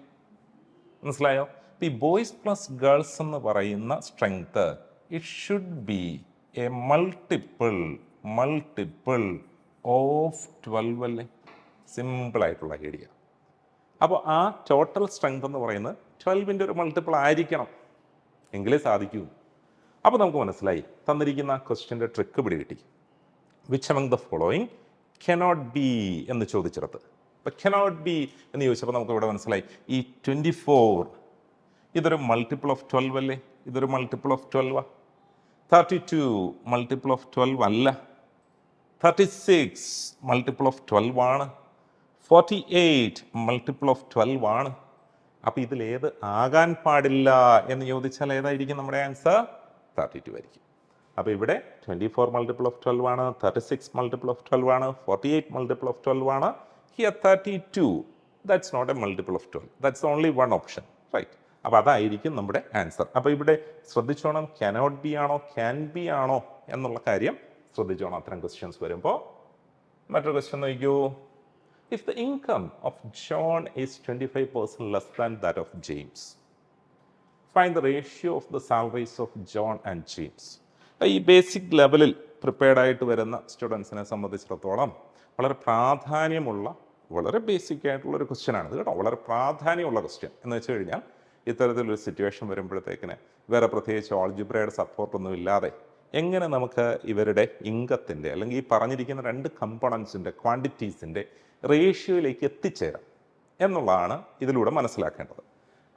മനസ്സിലായോ? ഈ ബോയ്സ് പ്ലസ് ഗേൾസ് എന്ന് പറയുന്ന strength it should be A multiple of 12 അല്ലേ? സിമ്പിളായിട്ടുള്ള ഐഡിയ. അപ്പോൾ ആ ടോട്ടൽ സ്ട്രെങ്ത് എന്ന് പറയുന്നത് 12ൻ്റെ ഒരു മൾട്ടിപ്പിൾ ആയിരിക്കണം, എങ്കിലേ സാധിക്കൂ. അപ്പോൾ നമുക്ക് മനസ്സിലായി തന്നിരിക്കുന്ന ക്വസ്റ്റ്യൻ്റെ ട്രിക്ക് പിടികിട്ടി. Which among the following cannot be എന്ന് ചോദിച്ചിടത്ത്, അപ്പോൾ cannot be എന്ന് ചോദിച്ചപ്പോൾ നമുക്ക് ഇവിടെ മനസ്സിലായി ഈ 24 ഇതൊരു മൾട്ടിപ്പിൾ ഓഫ് 12 അല്ലേ? ഇതൊരു മൾട്ടിപ്പിൾ ഓഫ് 12. 32 മൾട്ടിപ്പിൾ ഓഫ് 12 അല്ല. 36 മൾട്ടിപ്പിൾ ഓഫ് 12 ആണ്. 48 മൾട്ടിപ്പിൾ ഓഫ് 12 ആണ്. അപ്പോൾ ഇതിലേത് ആകാൻ പാടില്ല എന്ന് ചോദിച്ചാൽ ഏതായിരിക്കും നമ്മുടെ ആൻസർ? 32 ആയിരിക്കും. അപ്പോൾ ഇവിടെ 24 മൾട്ടിപ്പിൾ ഓഫ് 12 ആണ്, 36 മൾട്ടിപ്പിൾ ഓഫ് 12 ആണ്, 48 മൾട്ടിപ്പിൾ ഓഫ് 12 ആണ്. Here 32 that's not a multiple of 12, that's only one option, right? അപ്പോൾ അതായിരിക്കും നമ്മുടെ ആൻസർ. അപ്പോൾ ഇവിടെ ശ്രദ്ധിച്ചോണം, cannot be ആണോ can be ആണോ എന്നുള്ള കാര്യം ശ്രദ്ധിച്ചോണം അത്തരം ക്വസ്റ്റ്യൻസ് വരുമ്പോൾ. മറ്റൊരു ക്വസ്റ്റ്യൻ നോക്കൂ. If the income of John is 25% less than that of James, find the ratio of the salaries of John and James. ഈ ബേസിക് ലെവലിൽ പ്രിപ്പയർഡ് ആയിട്ട് വരുന്ന സ്റ്റുഡൻസിനെ സംബന്ധിച്ചിടത്തോളം വളരെ പ്രാധാന്യമുള്ള, വളരെ ബേസിക് ആയിട്ടുള്ളൊരു ക്വസ്റ്റ്യനാണ് ഇത് കേട്ടോ. വളരെ പ്രാധാന്യമുള്ള ക്വസ്റ്റ്യൻ എന്ന് വെച്ച് കഴിഞ്ഞാൽ ഇത്തരത്തിലൊരു സിറ്റുവേഷൻ വരുമ്പോഴത്തേക്കിന് വേറെ പ്രത്യേകിച്ച് ഓൾജിബ്രയുടെ സപ്പോർട്ടൊന്നും ഇല്ലാതെ എങ്ങനെ നമുക്ക് ഇവരുടെ ഇൻകത്തിൻ്റെ അല്ലെങ്കിൽ ഈ പറഞ്ഞിരിക്കുന്ന 2 കമ്പോണൻസിൻ്റെ ക്വാണ്ടിറ്റീസിൻ്റെ റേഷ്യോയിലേക്ക് എത്തിച്ചേരാം എന്നുള്ളതാണ് ഇതിലൂടെ മനസ്സിലാക്കേണ്ടത്.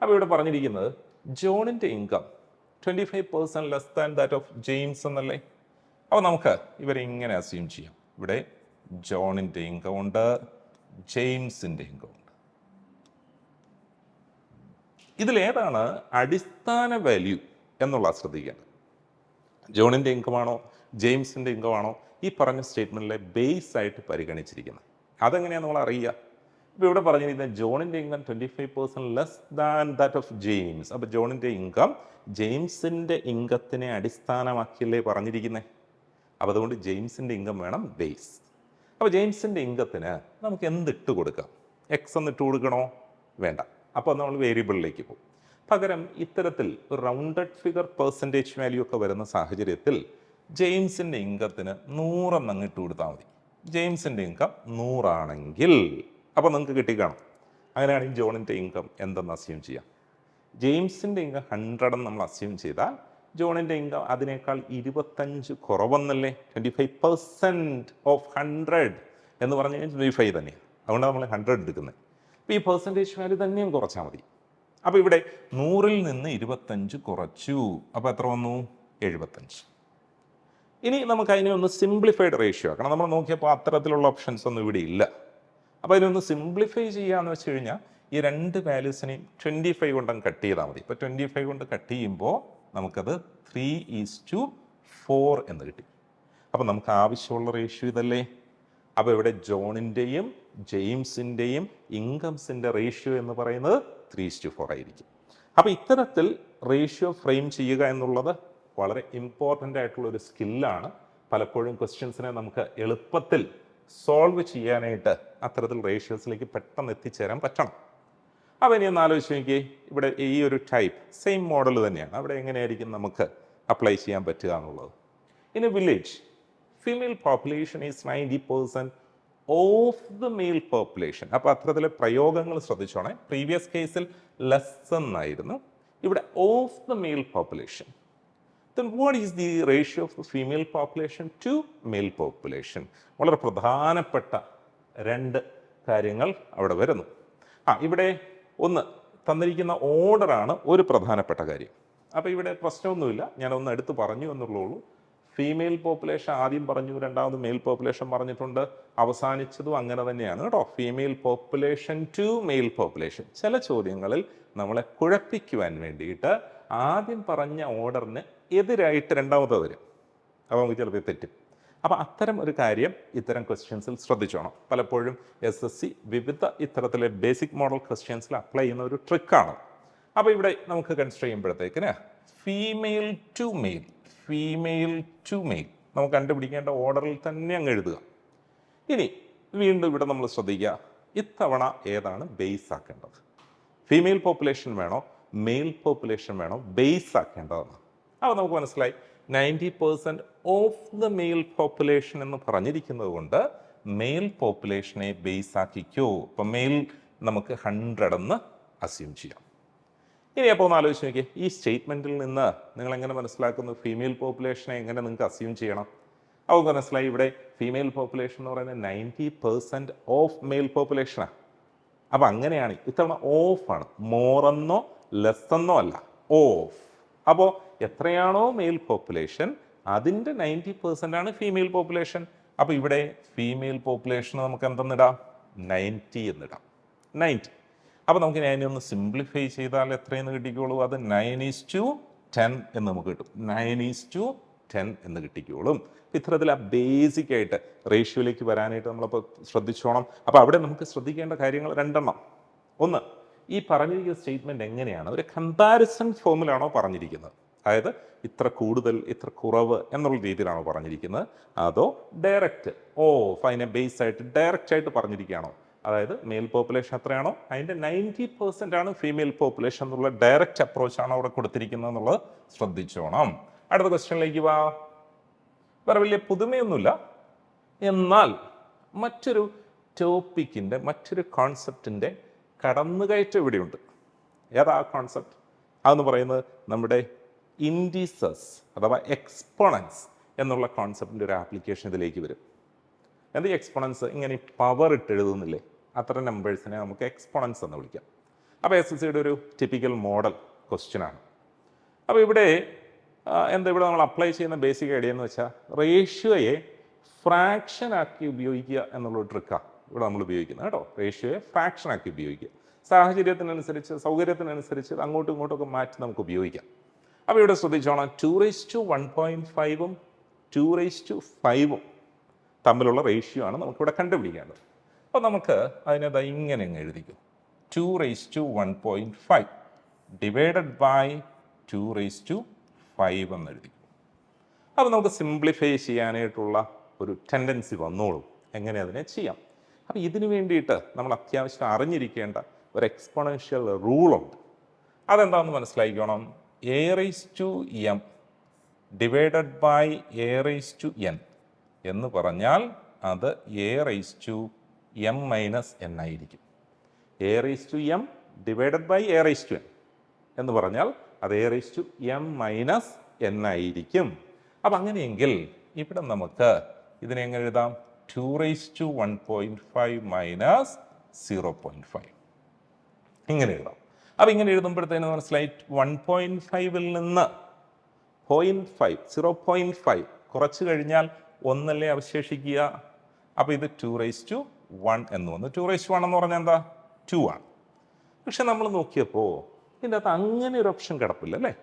അപ്പോൾ ഇവിടെ പറഞ്ഞിരിക്കുന്നത് ജോണിൻ്റെ income 25% less than that of James എന്നല്ലേ. അപ്പോൾ നമുക്ക് ഇവരെ ഇങ്ങനെ അസ്യൂം ചെയ്യാം. ഇവിടെ ജോണിൻ്റെ ഇൻകം ഉണ്ട്, ജെയിംസിൻ്റെ ഇൻകം ഉണ്ട്. ഇതിലേതാണ് അടിസ്ഥാന വാല്യൂ എന്നുള്ള ശ്രദ്ധിക്കേണ്ടത്? ജോണിൻ്റെ ഇൻകമാണോ ജെയിംസിൻ്റെ ഇൻകമാണോ ഈ പറഞ്ഞ സ്റ്റേറ്റ്മെൻറ്റിലെ ബേസ് ആയിട്ട് പരിഗണിച്ചിരിക്കുന്നത്? അതെങ്ങനെയാണ് നമ്മൾ അറിയുക? ഇപ്പോൾ ഇവിടെ പറഞ്ഞിരിക്കുന്നത് ജോണിൻ്റെ income 25% less than that of James. അപ്പോൾ ജോണിൻ്റെ ഇൻകം ജെയിംസിൻ്റെ ഇൻകത്തിനെ അടിസ്ഥാനമാക്കിയല്ലേ പറഞ്ഞിരിക്കുന്നത്. അപ്പോൾ അതുകൊണ്ട് ജെയിംസിൻ്റെ ഇൻകം വേണം ബേസ്. അപ്പോൾ ജെയിംസിൻ്റെ ഇൻകത്തിന് നമുക്ക് എന്തിട്ട് കൊടുക്കാം? എക്സ് എന്നിട്ട് കൊടുക്കണോ? വേണ്ട. അപ്പോൾ നമ്മൾ വേരിയബിളിലേക്ക് പോകും. പകരം ഇത്തരത്തിൽ ഒരു റൗണ്ടഡ് ഫിഗർ പെർസെൻറ്റേജ് വാല്യൂ ഒക്കെ വരുന്ന സാഹചര്യത്തിൽ ജെയിംസിൻ്റെ ഇൻകത്തിന് 100 എന്നിട്ട് കൊടുത്താൽ മതി. ജെയിംസിൻ്റെ ഇൻകം 100 ആണെങ്കിൽ അപ്പോൾ നിങ്ങൾക്ക് കിട്ടിക്കാണും. അങ്ങനെയാണെങ്കിൽ ജോണിൻ്റെ ഇൻകം എന്തെന്ന് അസ്യൂം ചെയ്യാം? ജെയിംസിൻ്റെ ഇൻകം 100 എന്ന് നമ്മൾ അസ്യൂം ചെയ്താൽ ജോണിൻ്റെ ഇൻകം അതിനേക്കാൾ 25 കുറവെന്നല്ലേ. 25% ഓഫ് 100 എന്ന് പറഞ്ഞു കഴിഞ്ഞാൽ 25 തന്നെയാണ്. അതുകൊണ്ടാണ് നമ്മൾ 100 എടുക്കുന്നത്. അപ്പോൾ ഈ പെർസെൻറ്റേജ് വാല്യൂ തന്നെയും കുറച്ചാൽ മതി. അപ്പോൾ ഇവിടെ 100ൽ നിന്ന് 25 കുറച്ചു. അപ്പോൾ എത്ര വന്നു? 75. ഇനി നമുക്ക് അതിനെ ഒന്ന് സിംപ്ലിഫൈഡ് റേഷ്യോ ആക്കണം. നമ്മൾ നോക്കിയപ്പോൾ അത്തരത്തിലുള്ള ഓപ്ഷൻസ് ഒന്നും ഇവിടെ ഇല്ല. അപ്പോൾ അതിനൊന്ന് സിംപ്ലിഫൈ ചെയ്യാന്ന് വെച്ച് കഴിഞ്ഞാൽ ഈ രണ്ട് വാല്യൂസിനെയും 25 കൊണ്ടങ്ങ് കട്ട് ചെയ്താൽ മതി. ഇപ്പോൾ 25 കൊണ്ട് കട്ട് ചെയ്യുമ്പോൾ നമുക്കത് 3:4 എന്ന് കിട്ടി. അപ്പോൾ നമുക്ക് ആവശ്യമുള്ള റേഷ്യോ ഇതല്ലേ. അപ്പോൾ ഇവിടെ ജോണിൻ്റെയും ജെയിംസിൻ്റെയും ഇൻകംസിൻ്റെ റേഷ്യോ എന്ന് പറയുന്നത് 3:4 ആയിരിക്കും. അപ്പോൾ ഇത്തരത്തിൽ റേഷ്യോ ഫ്രെയിം ചെയ്യുക എന്നുള്ളത് വളരെ ഇമ്പോർട്ടൻ്റ് ആയിട്ടുള്ള ഒരു സ്കില്ലാണ്. പലപ്പോഴും ക്വസ്റ്റ്യൻസിനെ നമുക്ക് എളുപ്പത്തിൽ സോൾവ് ചെയ്യാനായിട്ട് അത്തരത്തിൽ റേഷ്യോസിലേക്ക് പെട്ടെന്ന് എത്തിച്ചേരാൻ പറ്റണം. അപ്പോൾ ഇനി ഒന്ന് ആലോചിച്ച് നോക്കിയേ, ഇവിടെ ഈ ഒരു ടൈപ്പ് സെയിം മോഡൽ തന്നെയാണ്. അവിടെ എങ്ങനെയായിരിക്കും നമുക്ക് അപ്ലൈ ചെയ്യാൻ പറ്റുക എന്നുള്ളത്. In a village female population is 90% of the male population. അപ്പോൾ അത്തരത്തിലെ പ്രയോഗങ്ങൾ ശ്രദ്ധിച്ചോണേ. പ്രീവിയസ് കേസിൽ ലെസ് എന്നായിരുന്നു, ഇവിടെ of the male population. Then what is the ratio of the female population to male population? വളരെ പ്രധാനപ്പെട്ട രണ്ട് കാര്യങ്ങൾ അവിടെ വരുന്നു. ഇവിടെ ഒന്ന് തന്നിരിക്കുന്ന ഓർഡറാണ് ഒരു പ്രധാനപ്പെട്ട കാര്യം. അപ്പോൾ ഇവിടെ പ്രശ്നമൊന്നുമില്ല, ഞാനൊന്ന് എടുത്ത് പറഞ്ഞു എന്നുള്ളൂ. ഫീമെയിൽ പോപ്പുലേഷൻ ആദ്യം പറഞ്ഞു, രണ്ടാമത് മെയിൽ പോപ്പുലേഷൻ പറഞ്ഞിട്ടുണ്ട്, അവസാനിച്ചതും അങ്ങനെ തന്നെയാണ് കേട്ടോ. Female population to male population. ചില ചോദ്യങ്ങളിൽ നമ്മളെ കുഴപ്പിക്കുവാൻ വേണ്ടിയിട്ട് ആദ്യം പറഞ്ഞ ഓർഡറിന് എതിരായിട്ട് രണ്ടാമത് വരും. അപ്പോൾ നമുക്ക് ചിലപ്പോൾ തെറ്റും. അപ്പോൾ അത്തരം ഒരു കാര്യം ഇത്തരം ക്വസ്റ്റ്യൻസിൽ ശ്രദ്ധിച്ചോണം. പലപ്പോഴും SSC വിവിധ ഇത്തരത്തിലെ ബേസിക് മോഡൽ ക്വസ്റ്റ്യൻസിൽ അപ്ലൈ ചെയ്യുന്ന ഒരു ട്രിക്കാണ്. അപ്പോൾ ഇവിടെ നമുക്ക് കൺസിഡർ ചെയ്യുമ്പോഴത്തേക്കിന് female to male, female to male നമുക്ക് കണ്ടുപിടിക്കേണ്ട ഓർഡറിൽ തന്നെ അങ്ങ് എഴുതുക. ഇനി വീണ്ടും ഇവിടെ നമ്മൾ ശ്രദ്ധിക്കുക, ഇത്തവണ ഏതാണ് ബേസ് ആക്കേണ്ടത്? ഫീമെയിൽ പോപ്പുലേഷൻ വേണോ മെയിൽ പോപ്പുലേഷൻ വേണോ ബേസ് ആക്കേണ്ടതെന്ന്? അപ്പോൾ നമുക്ക് മനസ്സിലായി 90% ഓഫ് ദ മെയിൽ പോപ്പുലേഷൻ എന്ന് പറഞ്ഞിരിക്കുന്നത് കൊണ്ട് മെയിൽ പോപ്പുലേഷനെ ബേസ് ആക്കിക്കോ. ഇപ്പം മെയിൽ നമുക്ക് 100 എന്ന് അസ്യൂം ചെയ്യാം. ഇനി അപ്പോൾ ഒന്ന് ആലോചിച്ച് നോക്കിയേ, ഈ സ്റ്റേറ്റ്മെൻറ്റിൽ നിന്ന് നിങ്ങൾ എങ്ങനെ മനസ്സിലാക്കുന്നു ഫീമെയിൽ പോപ്പുലേഷനെ എങ്ങനെ നിങ്ങൾക്ക് അസ്യൂം ചെയ്യണം? അപ്പോൾ മനസ്സിലായി, ഇവിടെ ഫീമെയിൽ പോപ്പുലേഷൻ എന്ന് പറയുന്നത് 90% ഓഫ് മെയിൽ പോപ്പുലേഷനാണ്. അപ്പോൾ അങ്ങനെയാണ് ഇത്തവണ ഓഫാണ്, മോറെന്നോ ലെസ്സെന്നോ അല്ല, ഓഫ്. അപ്പോൾ എത്രയാണോ മെയിൽ പോപ്പുലേഷൻ അതിൻ്റെ 90% ആണ് ഫീമെയിൽ പോപ്പുലേഷൻ. അപ്പോൾ ഇവിടെ ഫീമെയിൽ പോപ്പുലേഷൻ നമുക്ക് എന്തെന്നിടാം? 90 എന്നിടാം. 90. അപ്പോൾ നമുക്ക് അതിനെ ഒന്ന് സിംപ്ലിഫൈ ചെയ്താൽ എത്രയെന്ന് കിട്ടിക്കോളൂ? അത് 9:10 എന്ന് നമുക്ക് കിട്ടും. 9:10 എന്ന് കിട്ടിക്കോളും. ഇത്തരത്തിൽ ആ ബേസിക് ആയിട്ട് റേഷ്യോയിലേക്ക് വരാനായിട്ട് നമ്മളപ്പോൾ ശ്രദ്ധിച്ചോണം. അപ്പോൾ അവിടെ നമുക്ക് ശ്രദ്ധിക്കേണ്ട കാര്യങ്ങൾ രണ്ടെണ്ണം. ഒന്ന്, ഈ പറഞ്ഞിരിക്കുന്ന സ്റ്റേറ്റ്മെൻറ്റ് എങ്ങനെയാണ്? ഒരു കമ്പാരിസൺ ഫോമിലാണോ പറഞ്ഞിരിക്കുന്നത്? അതായത് ഇത്ര കൂടുതൽ ഇത്ര കുറവ് എന്നുള്ള രീതിയിലാണോ പറഞ്ഞിരിക്കുന്നത്? അതോ ഡയറക്റ്റ് അതിനെ ബേസ് ആയിട്ട് ഡയറക്റ്റ് ആയിട്ട് പറഞ്ഞിരിക്കുകയാണോ? അതായത് മെയിൽ പോപ്പുലേഷൻ എത്രയാണോ അതിൻ്റെ 90% ആണ് ഫീമെയിൽ പോപ്പുലേഷൻ എന്നുള്ള ഡയറക്റ്റ് അപ്രോച്ചാണ് അവിടെ കൊടുത്തിരിക്കുന്നത് എന്നുള്ളത് ശ്രദ്ധിച്ചോണം. അടുത്ത ക്വസ്റ്റ്യനിലേക്ക് വാ. വേറെ വലിയ പുതുമയൊന്നുമില്ല, എന്നാൽ മറ്റൊരു ടോപ്പിക്കിൻ്റെ മറ്റൊരു കോൺസെപ്റ്റിൻ്റെ കടന്നുകയറ്റം ഇവിടെയുണ്ട്. ഏതാ കോൺസെപ്റ്റ്? അതെന്ന് പറയുന്നത് നമ്മുടെ ഇൻഡിസസ് അഥവാ എക്സ്പോണൻസ് എന്നുള്ള കോൺസെപ്റ്റിൻ്റെ ഒരു ആപ്ലിക്കേഷൻ ഇതിലേക്ക് വരും. എന്ത് എക്സ്പോണൻസ്? ഇങ്ങനെ പവർ ഇട്ട് എഴുതുന്നില്ലേ, അത്തരം നമ്പേഴ്സിനെ നമുക്ക് എക്സ്പോണൻസ് എന്ന് വിളിക്കാം. അപ്പോൾ SSCയുടെ ഒരു ടിപ്പിക്കൽ മോഡൽ ക്വസ്റ്റ്യനാണ്. അപ്പോൾ ഇവിടെ ഇവിടെ നമ്മൾ അപ്ലൈ ചെയ്യുന്ന ബേസിക് ഐഡിയ എന്ന് വെച്ചാൽ റേഷ്യോയെ ഫ്രാക്ഷൻ ആക്കി ഉപയോഗിക്കുക എന്നുള്ള ട്രിക്കാണ് ഇവിടെ നമ്മൾ ഉപയോഗിക്കുന്നത് കേട്ടോ. റേഷ്യോയെ ഫ്രാക്ഷൻ ആക്കി ഉപയോഗിക്കുക, സാഹചര്യത്തിനനുസരിച്ച് സൗകര്യത്തിനനുസരിച്ച് അങ്ങോട്ടും ഇങ്ങോട്ടും മാറ്റി നമുക്ക് ഉപയോഗിക്കാം. അപ്പോൾ ഇവിടെ ശ്രദ്ധിച്ചോണം, 2:1.5 2:5 തമ്മിലുള്ള റേഷ്യോ ആണ് നമുക്കിവിടെ കണ്ടുപിടിക്കേണ്ടത്. അപ്പോൾ നമുക്ക് അതിനെ ഇങ്ങനെ അങ്ങ് എഴുതിക്കും, 2:1.5 ഡിവൈഡഡ് ബൈ 2:5 എന്ന് എഴുതിക്കും. അപ്പോൾ നമുക്ക് സിംപ്ലിഫൈ ചെയ്യാനായിട്ടുള്ള ഒരു ടെൻഡൻസി വന്നോളും. എങ്ങനെ അതിനെ ചെയ്യാം? അപ്പോൾ ഇതിന് വേണ്ടിയിട്ട് നമ്മൾ അത്യാവശ്യം അറിഞ്ഞിരിക്കേണ്ട ഒരു എക്സ്പോണൻഷ്യൽ റൂളുണ്ട്. അതെന്താണെന്ന് മനസ്സിലാക്കിക്കോണം. a⁻m ഡിവൈഡഡ് ബൈ a⁻n എന്ന് പറഞ്ഞാൽ അത് a⁻m-n ആയിരിക്കും. a⁻m ഡിവൈഡഡ് ബൈ a⁻n എന്ന് പറഞ്ഞാൽ അത് a⁻m-n ആയിരിക്കും. അപ്പം അങ്ങനെയെങ്കിൽ ഇവിടെ നമുക്ക് ഇതിനെ എങ്ങനെ എഴുതാം? 2:1.5 മൈനസ് 0.5 ഇങ്ങനെ എഴുതാം. അപ്പം ഇങ്ങനെ എഴുതുമ്പോഴത്തേന് മനസ്സിലായി 1.5ൽ നിന്ന് 0.5 കുറച്ച് കഴിഞ്ഞാൽ ഒന്നല്ലേ അവശേഷിക്കുക. അപ്പോൾ ഇത് 2⁻1 എന്ന് വന്നു. 2⁻1 എന്ന് പറഞ്ഞാൽ എന്താ? 2 ആണ്. പക്ഷെ നമ്മൾ നോക്കിയപ്പോൾ ഇതിൻ്റെ അകത്ത് അങ്ങനെ ഒരു ഓപ്ഷൻ കിടപ്പില്ല അല്ലേ.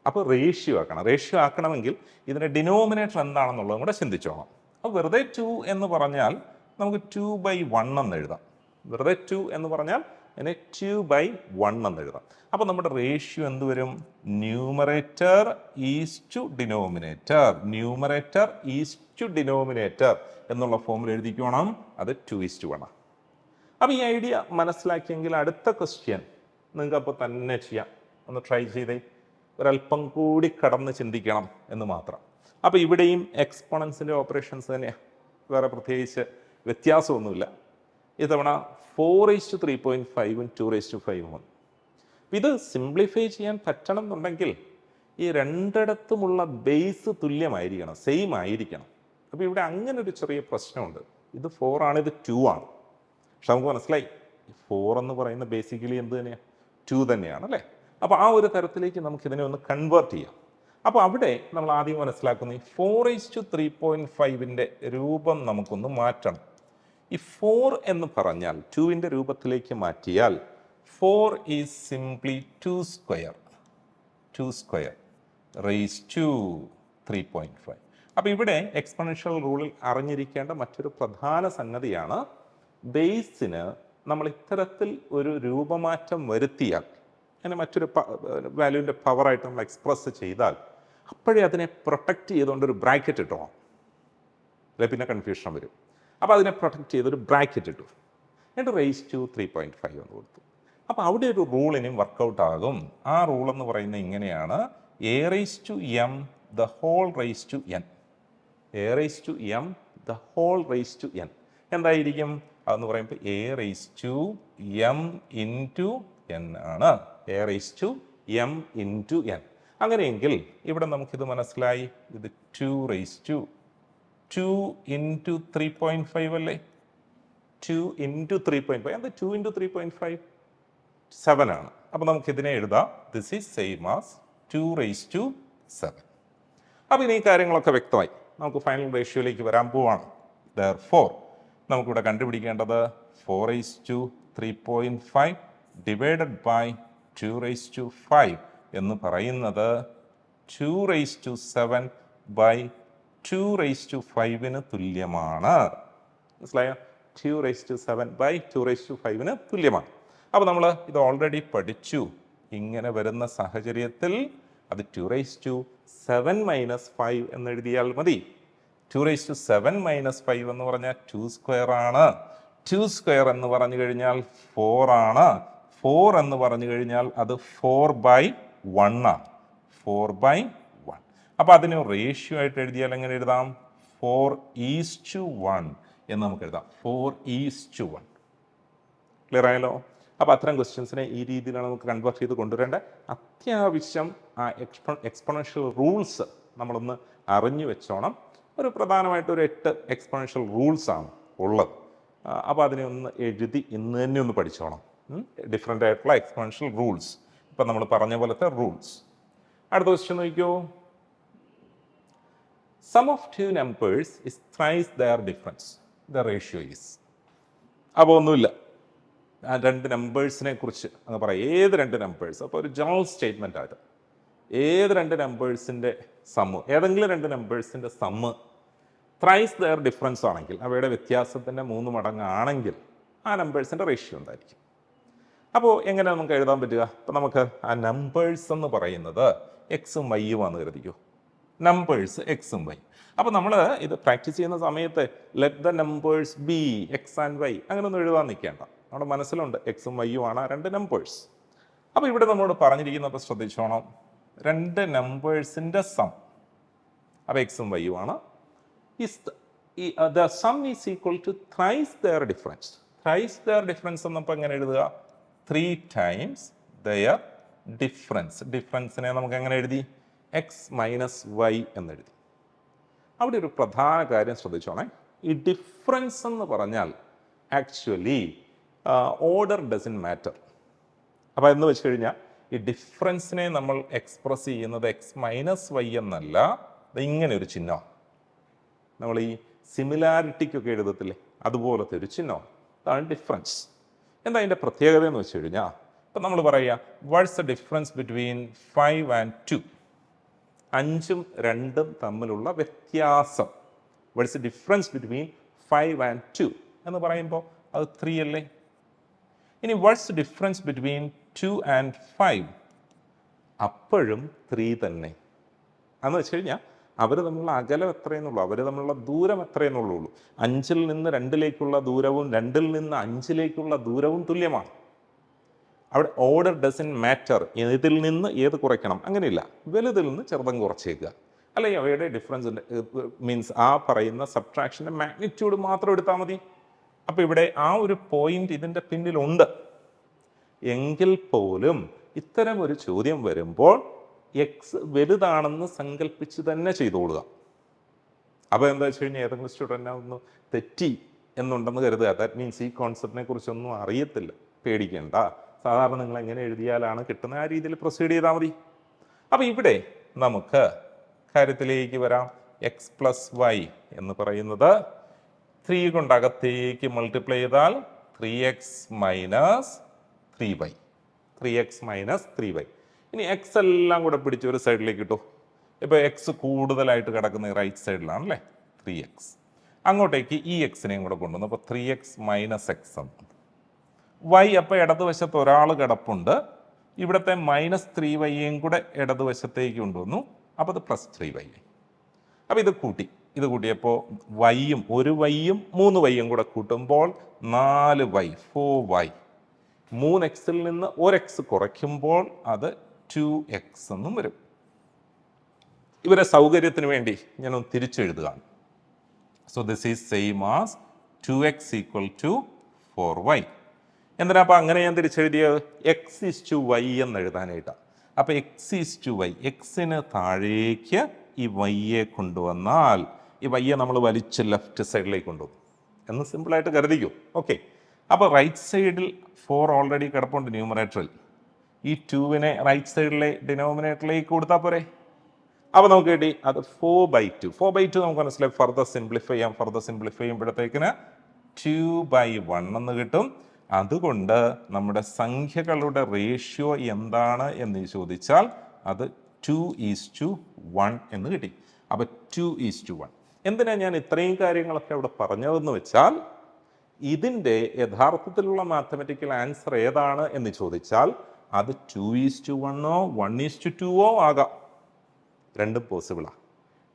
അപ്പോൾ റേഷ്യോ ആക്കണം. റേഷ്യോ ആക്കണമെങ്കിൽ ഇതിൻ്റെ ഡിനോമിനേറ്റർ എന്താണെന്നുള്ളതും കൂടെ ചിന്തിച്ചോണം. അപ്പോൾ വെറുതെ 2 എന്ന് പറഞ്ഞാൽ നമുക്ക് 2/1 എന്ന് എഴുതാം. വെറുതെ 2 എന്ന് പറഞ്ഞാൽ അതിനെ 2/1 എന്ന് എഴുതാം. അപ്പോൾ നമ്മുടെ റേഷ്യോ എന്ത് വരും? Numerator is to denominator. Numerator is to denominator എന്നുള്ള ഫോമിൽ എഴുതിക്കോണം. അത് 2:1. അപ്പോൾ ഈ ഐഡിയ മനസ്സിലാക്കിയെങ്കിൽ അടുത്ത ക്വസ്റ്റ്യൻ നിങ്ങൾക്ക് അപ്പോൾ തന്നെ ചെയ്യാം. ഒന്ന് ട്രൈ ചെയ്തേ. ഒരല്പം കൂടി കടന്ന് ചിന്തിക്കണം എന്ന് മാത്രം. അപ്പോൾ ഇവിടെയും എക്സ്പോണൻസിൻ്റെ ഓപ്പറേഷൻസ് തന്നെയാണ്, വേറെ പ്രത്യേകിച്ച് വ്യത്യാസമൊന്നുമില്ല. ഇത്തവണ 4:3.5 2:5 വന്നു. ഇത് സിംപ്ലിഫൈ ചെയ്യാൻ പറ്റണം എന്നുണ്ടെങ്കിൽ ഈ രണ്ടിടത്തുമുള്ള ബേസ് തുല്യമായിരിക്കണം, സെയിം ആയിരിക്കണം. അപ്പോൾ ഇവിടെ അങ്ങനെ ഒരു ചെറിയ പ്രശ്നമുണ്ട്. ഇത് 4 ആണ്, ഇത് 2 ആണ്. പക്ഷെ നമുക്ക് മനസ്സിലായി 4 എന്ന് പറയുന്ന ബേസിക്കലി എന്ത് തന്നെയാണ്? 2 തന്നെയാണ് അല്ലേ. അപ്പോൾ ആ ഒരു തരത്തിലേക്ക് നമുക്കിതിനെ ഒന്ന് കൺവേർട്ട് ചെയ്യാം. അപ്പോൾ അവിടെ നമ്മൾ ആദ്യം മനസ്സിലാക്കുന്ന ഈ 4:3.5ൻ്റെ രൂപം നമുക്കൊന്ന് മാറ്റണം. ഈ 4 എന്ന് പറഞ്ഞാൽ 2ൻ്റെ രൂപത്തിലേക്ക് മാറ്റിയാൽ 4 ഈസ് സിംപ്ലി 2² raised to 3.5. അപ്പോൾ ഇവിടെ എക്സ്പൊണൻഷ്യൽ റൂളിൽ അറിഞ്ഞിരിക്കേണ്ട മറ്റൊരു പ്രധാന സംഗതിയാണ്, ബേസിന് നമ്മൾ ഇത്തരത്തിൽ ഒരു രൂപമാറ്റം വരുത്തിയാൽ, അങ്ങനെ മറ്റൊരു വാല്യൂവിൻ്റെ പവറായിട്ട് നമ്മൾ എക്സ്പ്രസ് ചെയ്താൽ അപ്പോഴേ അതിനെ പ്രൊട്ടക്റ്റ് ചെയ്തുകൊണ്ടൊരു ബ്രാക്കറ്റ് ഇട്ടോണം, അല്ലെ പിന്നെ കൺഫ്യൂഷൻ വരും. അപ്പോൾ അതിനെ പ്രൊട്ടക്റ്റ് ചെയ്തൊരു ബ്രാക്കറ്റ് ഇട്ടു, എന്നിട്ട് raised to 3.5 എന്ന് കൊടുത്തു. അപ്പോൾ അവിടെ ഒരു റൂളിനും വർക്കൗട്ട് ആകും. ആ റൂൾ എന്ന് പറയുന്നത് ഇങ്ങനെയാണ്: a raised to m the whole raised to n. a raised to m the whole raised to n എന്തായിരിക്കും? അതെന്ന് പറയുമ്പോൾ a raised to m into n ആണ്. a raised to m into n. അങ്ങനെയെങ്കിൽ ഇവിടെ നമുക്കിത് മനസ്സിലായി. ഇത് 2 raised to 2 into 3.5 അല്ലേ? 2 into 3.5 എന്താ? 2 into 3.5 7 ആണ്. അപ്പോൾ നമുക്കിതിനെ എഴുതാം, this is same as 2 raised to 7. അപ്പോൾ ഇനി ഈ കാര്യങ്ങളൊക്കെ വ്യക്തമായി. നമുക്ക് ഫൈനൽ റേഷ്യോയിലേക്ക് വരാൻ പോവാണ്. Therefore നമുക്കിവിടെ കണ്ടുപിടിക്കേണ്ടത് 4 raised to 3.5 divided by 2 raised to 5 എന്ന് പറയുന്നത് 2 raised to 7 by 2 raised to 5ന് തുല്യമാണ്. മനസ്സിലായോ? 2 raised to 7 by 2 raised to 5ന് തുല്യമാണ്. അപ്പോൾ നമ്മൾ ഇത് ഓൾറെഡി പഠിച്ചു. ഇങ്ങനെ വരുന്ന സാഹചര്യത്തിൽ അത് 2 raised to 7 minus 5 എന്ന് എഴുതിയാൽ മതി. 2 raised to 7 minus 5 എന്ന് പറഞ്ഞാൽ 2² ആണ്. 2² എന്ന് പറഞ്ഞു കഴിഞ്ഞാൽ 4 ആണ്. 4 എന്ന് പറഞ്ഞു കഴിഞ്ഞാൽ അത് 4/1 ആണ്. 4/1. അപ്പോൾ അതിന് റേഷ്യോ ആയിട്ട് എഴുതിയാൽ എങ്ങനെ എഴുതാം? 4:1 എന്ന് നമുക്ക് എഴുതാം. 4:1. ക്ലിയർ ആയല്ലോ? അപ്പോൾ അത്തരം ക്വസ്റ്റ്യൻസിനെ ഈ രീതിയിലാണ് നമുക്ക് കൺവേർട്ട് ചെയ്ത് കൊണ്ടുവരേണ്ടത്. അത്യാവശ്യം ആ എക്സ്പൊണൻഷ്യൽ റൂൾസ് നമ്മളൊന്ന് അറിഞ്ഞു വെച്ചോണം. ഒരു പ്രധാനമായിട്ട് ഒരു 8 എക്സ്പൊണൻഷ്യൽ റൂൾസാണ് ഉള്ളത്. അപ്പോൾ അതിനെ ഒന്ന് എഴുതി ഇന്ന് തന്നെ ഒന്ന് പഠിച്ചോണം. ഡിഫറെൻ്റ് ആയിട്ടുള്ള എക്സ്പൊണൻഷ്യൽ റൂൾസ്, ഇപ്പം നമ്മൾ പറഞ്ഞ പോലത്തെ റൂൾസ്. അടുത്ത ക്വസ്റ്റ്യൻ നോക്കിയോ. Sum of 2 numbers is thrice their difference. The ratio is. അപ്പോൾ ഒന്നുമില്ല, ആ 2 നമ്പേഴ്സിനെ കുറിച്ച് അങ്ങ് പറയാം. ഏത് 2 നമ്പേഴ്സ്? അപ്പോൾ ഒരു ജനറൽ സ്റ്റേറ്റ്മെൻ്റ് ആയത്. ഏത് 2 നമ്പേഴ്സിൻ്റെ സമ്മ്, ഏതെങ്കിലും 2 നമ്പേഴ്സിൻ്റെ സമ്മ് ത്രൈസ് ദെയർ ഡിഫറൻസ് ആണെങ്കിൽ, അവയുടെ വ്യത്യാസത്തിൻ്റെ 3 മടങ്ങാണെങ്കിൽ ആ നമ്പേഴ്സിൻ്റെ റേഷ്യോ ഉണ്ടായിരിക്കും. അപ്പോൾ എങ്ങനെ നമുക്ക് എഴുതാൻ പറ്റുക? അപ്പോൾ നമുക്ക് ആ നമ്പേഴ്സ് എന്ന് പറയുന്നത് എക്സും വൈയും ആണെന്ന് കരുതിക്കോ. നമ്പേഴ്സ് എക്സും വൈ. അപ്പോൾ നമ്മൾ ഇത് പ്രാക്ടീസ് ചെയ്യുന്ന സമയത്ത് let the numbers be X and Y അങ്ങനെയൊന്നും എഴുതാൻ നിൽക്കേണ്ട. നമ്മുടെ മനസ്സിലുണ്ട് എക്സും വൈയും ആണ് ആ 2 നമ്പേഴ്സ്. അപ്പോൾ ഇവിടെ നമ്മളോട് പറഞ്ഞിരിക്കുന്നപ്പോൾ ശ്രദ്ധിച്ചോണം, 2 നമ്പേഴ്സിൻ്റെ സം, അപ്പോൾ എക്സും വൈയും ആണ്. The sum is equal to thrice their difference. Thrice their difference എന്നപ്പോൾ എങ്ങനെ എഴുതുക? 3 times their difference. ഡിഫറൻസിനെ നമുക്ക് എങ്ങനെ എഴുതി? എക്സ് മൈനസ് വൈ എന്നെഴുതി. അവിടെ ഒരു പ്രധാന കാര്യം ശ്രദ്ധിച്ചോണേ. ഈ ഡിഫറൻസ് എന്ന് പറഞ്ഞാൽ ആക്ച്വലി ഓർഡർ ഡസൻ മാറ്റർ. അപ്പോൾ എന്ന് വെച്ച് കഴിഞ്ഞാൽ ഈ ഡിഫറൻസിനെ നമ്മൾ എക്സ്പ്രസ് ചെയ്യുന്നത് എക്സ് മൈനസ് വൈ എന്നല്ല, ഇങ്ങനെ ഒരു ചിഹ്നം, നമ്മൾ ഈ സിമിലാരിറ്റിക്കൊക്കെ എഴുതത്തില്ലേ അതുപോലത്തെ ഒരു ചിഹ്നം. അതാണ് ഡിഫറൻസ്. എന്താ അതിൻ്റെ പ്രത്യേകത എന്ന് വെച്ച് കഴിഞ്ഞാൽ, ഇപ്പം നമ്മൾ പറയുക what's the difference between 5 and 2, 5ഉം 2ഉം തമ്മിലുള്ള വ്യത്യാസം. What's the difference between 5 and 2 എന്ന് പറയുമ്പോൾ അത് 3 അല്ലേ. ഇനി what's the difference between 2 and 5, അപ്പോഴും 3 തന്നെ. എന്ന് വെച്ച് കഴിഞ്ഞാൽ അവർ തമ്മിലുള്ള അകലം എത്രയെന്നുള്ളൂ, അവർ തമ്മിലുള്ള ദൂരം എത്രയെന്നുള്ളൂ. 5ൽ നിന്ന് 2ലേക്കുള്ള ദൂരവും 2ൽ നിന്ന് 5ലേക്കുള്ള ദൂരവും തുല്യമാണ്. അവിടെ ഓർഡർ ഡസൻ മാറ്റർ, ഇതിൽ നിന്ന് ഏത് കുറയ്ക്കണം അങ്ങനെയില്ല, വലുതിൽ നിന്ന് ചെറുതം കുറച്ചേക്കുക. അല്ലെങ്കിൽ അവയുടെ ഡിഫറൻസ് മീൻസ് ആ പറയുന്ന സബ്ട്രാക്ഷൻ്റെ മാഗ്നിറ്റ്യൂഡ് മാത്രം എടുത്താൽ മതി. അപ്പോൾ ഇവിടെ ആ ഒരു പോയിന്റ് ഇതിൻ്റെ പിന്നിലുണ്ട്. എങ്കിൽ പോലും ഇത്തരം ഒരു ചോദ്യം വരുമ്പോൾ എക്സ് വലുതാണെന്ന് സങ്കല്പിച്ച് തന്നെ ചെയ്തോളുക. അപ്പോൾ എന്താ വെച്ച് കഴിഞ്ഞാൽ ഏതെങ്കിലും സ്റ്റുഡൻറ്റ് ഒന്ന് തെറ്റി എന്നുണ്ടെന്ന് കരുതുക. ദാറ്റ് മീൻസ് ഈ കോൺസെപ്റ്റിനെ കുറിച്ചൊന്നും അറിയത്തില്ല, പേടിക്കേണ്ട. സാധാരണ നിങ്ങൾ എങ്ങനെ എഴുതിയാലാണ് കിട്ടുന്ന ആ രീതിയിൽ പ്രൊസീഡ് ചെയ്താൽ മതി. അപ്പോൾ ഇവിടെ നമുക്ക് കാര്യത്തിലേക്ക് വരാം. എക്സ് പ്ലസ് വൈ എന്ന് പറയുന്നത് 3 കൊണ്ട് അകത്തേക്ക് മൾട്ടിപ്ലൈ ചെയ്താൽ 3x minus 3y, 3x minus 3y. ഇനി എക്സ് എല്ലാം കൂടെ പിടിച്ച് ഒരു സൈഡിലേക്ക് ഇട്ടു. ഇപ്പോൾ എക്സ് കൂടുതലായിട്ട് കിടക്കുന്ന റൈറ്റ് സൈഡിലാണല്ലേ 3x. അങ്ങോട്ടേക്ക് ഈ എക്സിനെയും കൂടെ കൊണ്ടുവന്നു. അപ്പോൾ 3x മൈനസ് എക്സ് എന്ന്. വൈ അപ്പോൾ ഇടതുവശത്ത് ഒരാൾ കിടപ്പുണ്ട്. ഇവിടുത്തെ മൈനസ് 3yയും കൂടെ ഇടതുവശത്തേക്ക് കൊണ്ടുവന്നു. അപ്പോൾ അത് പ്ലസ് 3y. അപ്പോൾ ഇത് കൂട്ടിയപ്പോൾ വൈയും ഒരു വൈയും 3 വൈയും കൂടെ കൂട്ടുമ്പോൾ 4y, 4y. 3xൽ നിന്ന് 1x കുറയ്ക്കുമ്പോൾ അത് 2x എന്നും വരും. ഇവരെ സൗകര്യത്തിന് വേണ്ടി ഞാനൊന്ന് തിരിച്ചെഴുതുകയാണ്. So this is same as 2x equal to 4y. എന്തിനാ അപ്പോൾ അങ്ങനെ ഞാൻ തിരിച്ചെഴുതിയത്? എക്സ് ഈസ് ടു വൈ എന്ന് എഴുതാനായിട്ടാണ്. അപ്പോൾ എക്സ് ഈസ് ടു വൈ, എക്സിന് താഴേക്ക് ഈ വൈയെ കൊണ്ടുവന്നാൽ ഈ വൈയെ നമ്മൾ വലിച്ച് ലെഫ്റ്റ് സൈഡിലേക്ക് കൊണ്ടുപോകും എന്ന് സിമ്പിളായിട്ട് കരുതിക്കും. ഓക്കെ, അപ്പോൾ റൈറ്റ് സൈഡിൽ 4 ഓൾറെഡി കിടപ്പുണ്ട് ന്യൂമറേറ്ററിൽ. ഈ 2വിനെ റൈറ്റ് സൈഡിലെ ഡിനോമിനേറ്ററിലേക്ക് കൊടുത്താൽ പോരെ. അപ്പോൾ നമുക്ക് കിട്ടി അത് 4/2. 4/2 നമുക്ക് മനസ്സിലായി. ഫർദർ സിംപ്ലിഫൈ ചെയ്യുമ്പോഴത്തേക്കിന് 2/1 എന്ന് കിട്ടും. അതുകൊണ്ട് നമ്മുടെ സംഖ്യകളുടെ റേഷ്യോ എന്താണ് എന്ന് ചോദിച്ചാൽ അത് 2:1 എന്ന് കിട്ടി. അപ്പോൾ 2:1. എന്തിനാ ഞാൻ ഇത്രയും കാര്യങ്ങളൊക്കെ അവിടെ പറഞ്ഞതെന്ന് വെച്ചാൽ, ഇതിൻ്റെ യഥാർത്ഥത്തിലുള്ള മാത്തമെറ്റിക്കൽ ആൻസർ ഏതാണ് എന്ന് ചോദിച്ചാൽ അത് 2:1 1:2 ആകാം. രണ്ടും പോസിബിളാണ്.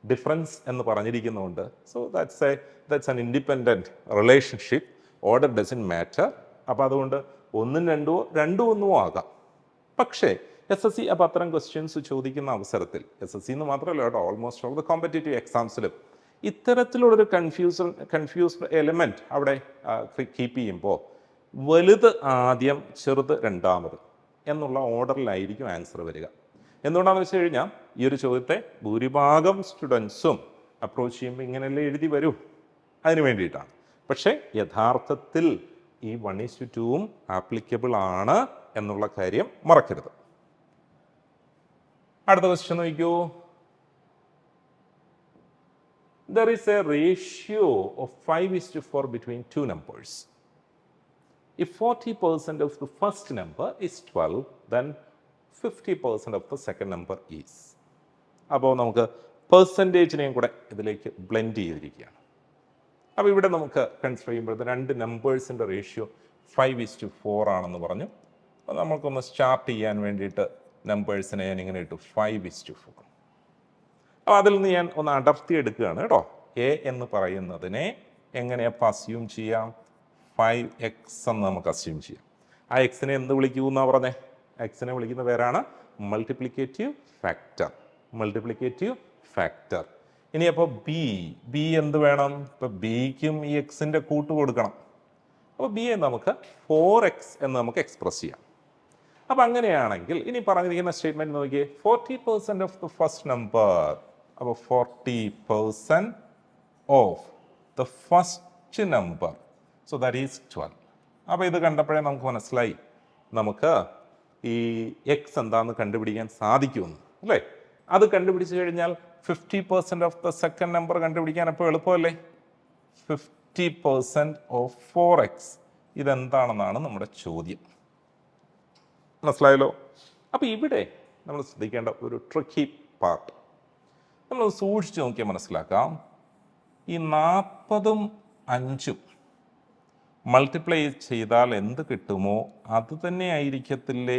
ഡിഫറൻസ് എന്ന് പറഞ്ഞിരിക്കുന്നതുകൊണ്ട് so that's an independent relationship. Order doesn't matter. അപ്പോൾ അതുകൊണ്ട് 1ഉം 2ഉം 1 ആകാം. പക്ഷേ SSC അപ്പോൾ അത്തരം ക്വസ്റ്റ്യൻസ് ചോദിക്കുന്ന അവസരത്തിൽ SSC എന്ന് മാത്രമല്ല കേട്ടോ, ഓൾമോസ്റ്റ് ഓൾ ദ കോമ്പറ്റേറ്റീവ് എക്സാംസിലും ഇത്തരത്തിലുള്ളൊരു കൺഫ്യൂസ്ഡ് എലിമെൻറ്റ് അവിടെ കീപ്പ് ചെയ്യുമ്പോൾ വലുത് ആദ്യം ചെറുത് രണ്ടാമത് എന്നുള്ള ഓർഡറിലായിരിക്കും ആൻസർ വരിക. എന്തുകൊണ്ടാണെന്ന് വെച്ച് കഴിഞ്ഞാൽ ഈ ഒരു ചോദ്യത്തെ ഭൂരിഭാഗം സ്റ്റുഡൻസും അപ്രോച്ച് ചെയ്യുമ്പോൾ ഇങ്ങനെയല്ലേ എഴുതി വരൂ, അതിന് വേണ്ടിയിട്ടാണ്. പക്ഷേ യഥാർത്ഥത്തിൽ ഈ 1:2ഉം ആപ്ലിക്കബിൾ ആണ് എന്നുള്ള കാര്യം മറക്കരുത്. അടുത്ത ക്വസ്റ്റ്യൻ നോക്കൂ. There is a ratio of 5:4 between two numbers. If 40% of the first number is 12, then 50% of the second number is. അപ്പോൾ നമുക്ക് പെർസെൻറ്റേജിനെയും കൂടെ ഇതിലേക്ക് ബ്ലെൻഡ് ചെയ്തിരിക്കുകയാണ്. അപ്പോൾ ഇവിടെ നമുക്ക് കൺസിഡർ ചെയ്യുമ്പോഴത്തെ രണ്ട് നമ്പേഴ്സിൻ്റെ റേഷ്യോ 5:4 ആണെന്ന് പറഞ്ഞു. അപ്പോൾ നമുക്കൊന്ന് സ്റ്റാർട്ട് ചെയ്യാൻ വേണ്ടിയിട്ട് നമ്പേഴ്സിനെ ഞാൻ ഇങ്ങനെ ഇട്ടു 5:4. അപ്പോൾ അതിൽ നിന്ന് ഞാൻ ഒന്ന് അടർത്തി എടുക്കുകയാണ് കേട്ടോ. എ എന്ന് പറയുന്നതിനെ എങ്ങനെയപ്പോൾ അസ്യൂം ചെയ്യാം? 5x എന്ന് നമുക്ക് അസ്യൂം ചെയ്യാം. ആ എക്സിനെ എന്ത് വിളിക്കൂ എന്നാണ് പറഞ്ഞേ? എക്സിനെ വിളിക്കുന്ന പേരാണ് മൾട്ടിപ്ലിക്കേറ്റീവ് ഫാക്ടർ. ഇനി അപ്പോൾ ബി എന്ത് വേണം? ഇപ്പോൾ ബിക്കും ഈ എക്സിൻ്റെ കൂട്ട് കൊടുക്കണം. അപ്പോൾ ബിയെ നമുക്ക് 4x എന്ന് നമുക്ക് എക്സ്പ്രസ് ചെയ്യാം. അപ്പോൾ അങ്ങനെയാണെങ്കിൽ ഇനി പറഞ്ഞിരിക്കുന്ന സ്റ്റേറ്റ്മെൻറ്റ് നോക്കിയേ. 40% ഓഫ് ദ ഫസ്റ്റ് നമ്പർ. അപ്പോൾ 40% of the first number, so that is 12. അപ്പോൾ ഇത് കണ്ടപ്പോഴേ നമുക്ക് മനസ്സിലായി നമുക്ക് ഈ എക്സ് എന്താണെന്ന് കണ്ടുപിടിക്കാൻ സാധിക്കുമെന്ന്, അല്ലേ? അത് കണ്ടുപിടിച്ച് കഴിഞ്ഞാൽ 50% ഓഫ് ദ സെക്കൻഡ് നമ്പർ കണ്ടുപിടിക്കാൻ അപ്പോൾ എളുപ്പമല്ലേ? 50% ഓഫ് 4x. ഇതെന്താണെന്നാണ് നമ്മുടെ ചോദ്യം. മനസ്സിലായല്ലോ? അപ്പോൾ ഇവിടെ നമ്മൾ ശ്രദ്ധിക്കേണ്ട ഒരു ട്രിക്കി പാർട്ട് നമ്മൾ സൂക്ഷിച്ച് നോക്കിയാൽ മനസ്സിലാക്കാം. ഈ 40ഉം 5ഉം മൾട്ടിപ്ലൈ ചെയ്താൽ എന്ത് കിട്ടുമോ അത് തന്നെ ആയിരിക്കത്തില്ലേ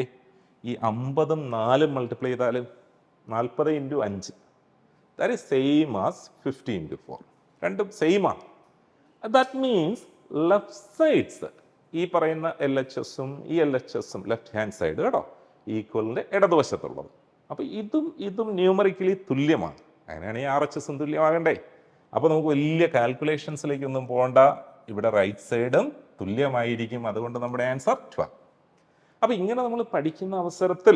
ഈ 50ഉം 4ഉം മൾട്ടിപ്ലൈ ചെയ്താലും? 40 × 5 ദാറ്റ് ഈസ് സെയിം ആസ് 50 × 4. രണ്ടും സെയിം ആണ്. ദാറ്റ് മീൻസ് ലെഫ്റ്റ് സൈഡ്സ്, ഈ പറയുന്ന LHSഉം ഈ LHSഉം ലെഫ്റ്റ് ഹാൻഡ് സൈഡ് കേട്ടോ, ഈക്വലിൻ്റെ ഇടതുവശത്തുള്ളത്. അപ്പോൾ ഇതും ന്യൂമറിക്കലി തുല്യമാണ്. അങ്ങനെയാണെങ്കിൽ RHSഉം തുല്യമാകണ്ടേ? അപ്പോൾ നമുക്ക് വലിയ കാൽക്കുലേഷൻസിലേക്കൊന്നും പോകണ്ട. ഇവിടെ റൈറ്റ് സൈഡും തുല്യമായിരിക്കും. അതുകൊണ്ട് നമ്മുടെ ആൻസർ 12. അപ്പോൾ ഇങ്ങനെ നമ്മൾ പഠിക്കുന്ന അവസരത്തിൽ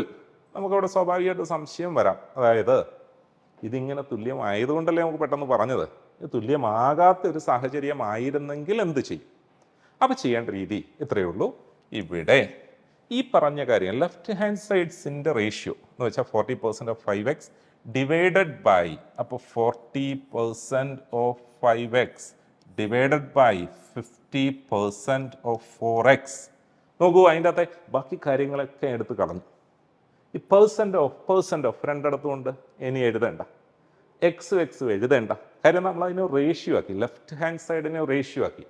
നമുക്കവിടെ സ്വാഭാവികമായിട്ട് സംശയം വരാം. അതായത് ഇതിങ്ങനെ തുല്യമായതുകൊണ്ടല്ലേ നമുക്ക് പെട്ടെന്ന് പറഞ്ഞത്, ഇത് തുല്യമാകാത്ത ഒരു സാഹചര്യമായിരുന്നെങ്കിൽ എന്ത് ചെയ്യും? അപ്പോൾ ചെയ്യേണ്ട രീതി ഇത്രയേ ഉള്ളൂ. ഇവിടെ ഈ പറഞ്ഞ കാര്യം ലെഫ്റ്റ് ഹാൻഡ് സൈഡ്സിൻ്റെ റേഷ്യോ എന്ന് വെച്ചാൽ 40% ഓഫ് 5x ഡിവൈഡഡ് ബൈ, അപ്പോൾ 40% of 5x divided by 50% of 4x. നോക്കൂ, അതിൻ്റെ അകത്തെ ബാക്കി കാര്യങ്ങളൊക്കെ എടുത്ത് കളഞ്ഞു. ഈ പേഴ്സൻ്റ് ഓഫ് രണ്ടിടത്തുകൊണ്ട് ഇനി എഴുതേണ്ട, എക്സ് എഴുതേണ്ട. കാര്യം നമ്മൾ അതിനെ റേഷ്യോ ആക്കി, ലെഫ്റ്റ് ഹാൻഡ് സൈഡിനെ റേഷ്യോ ആക്കി.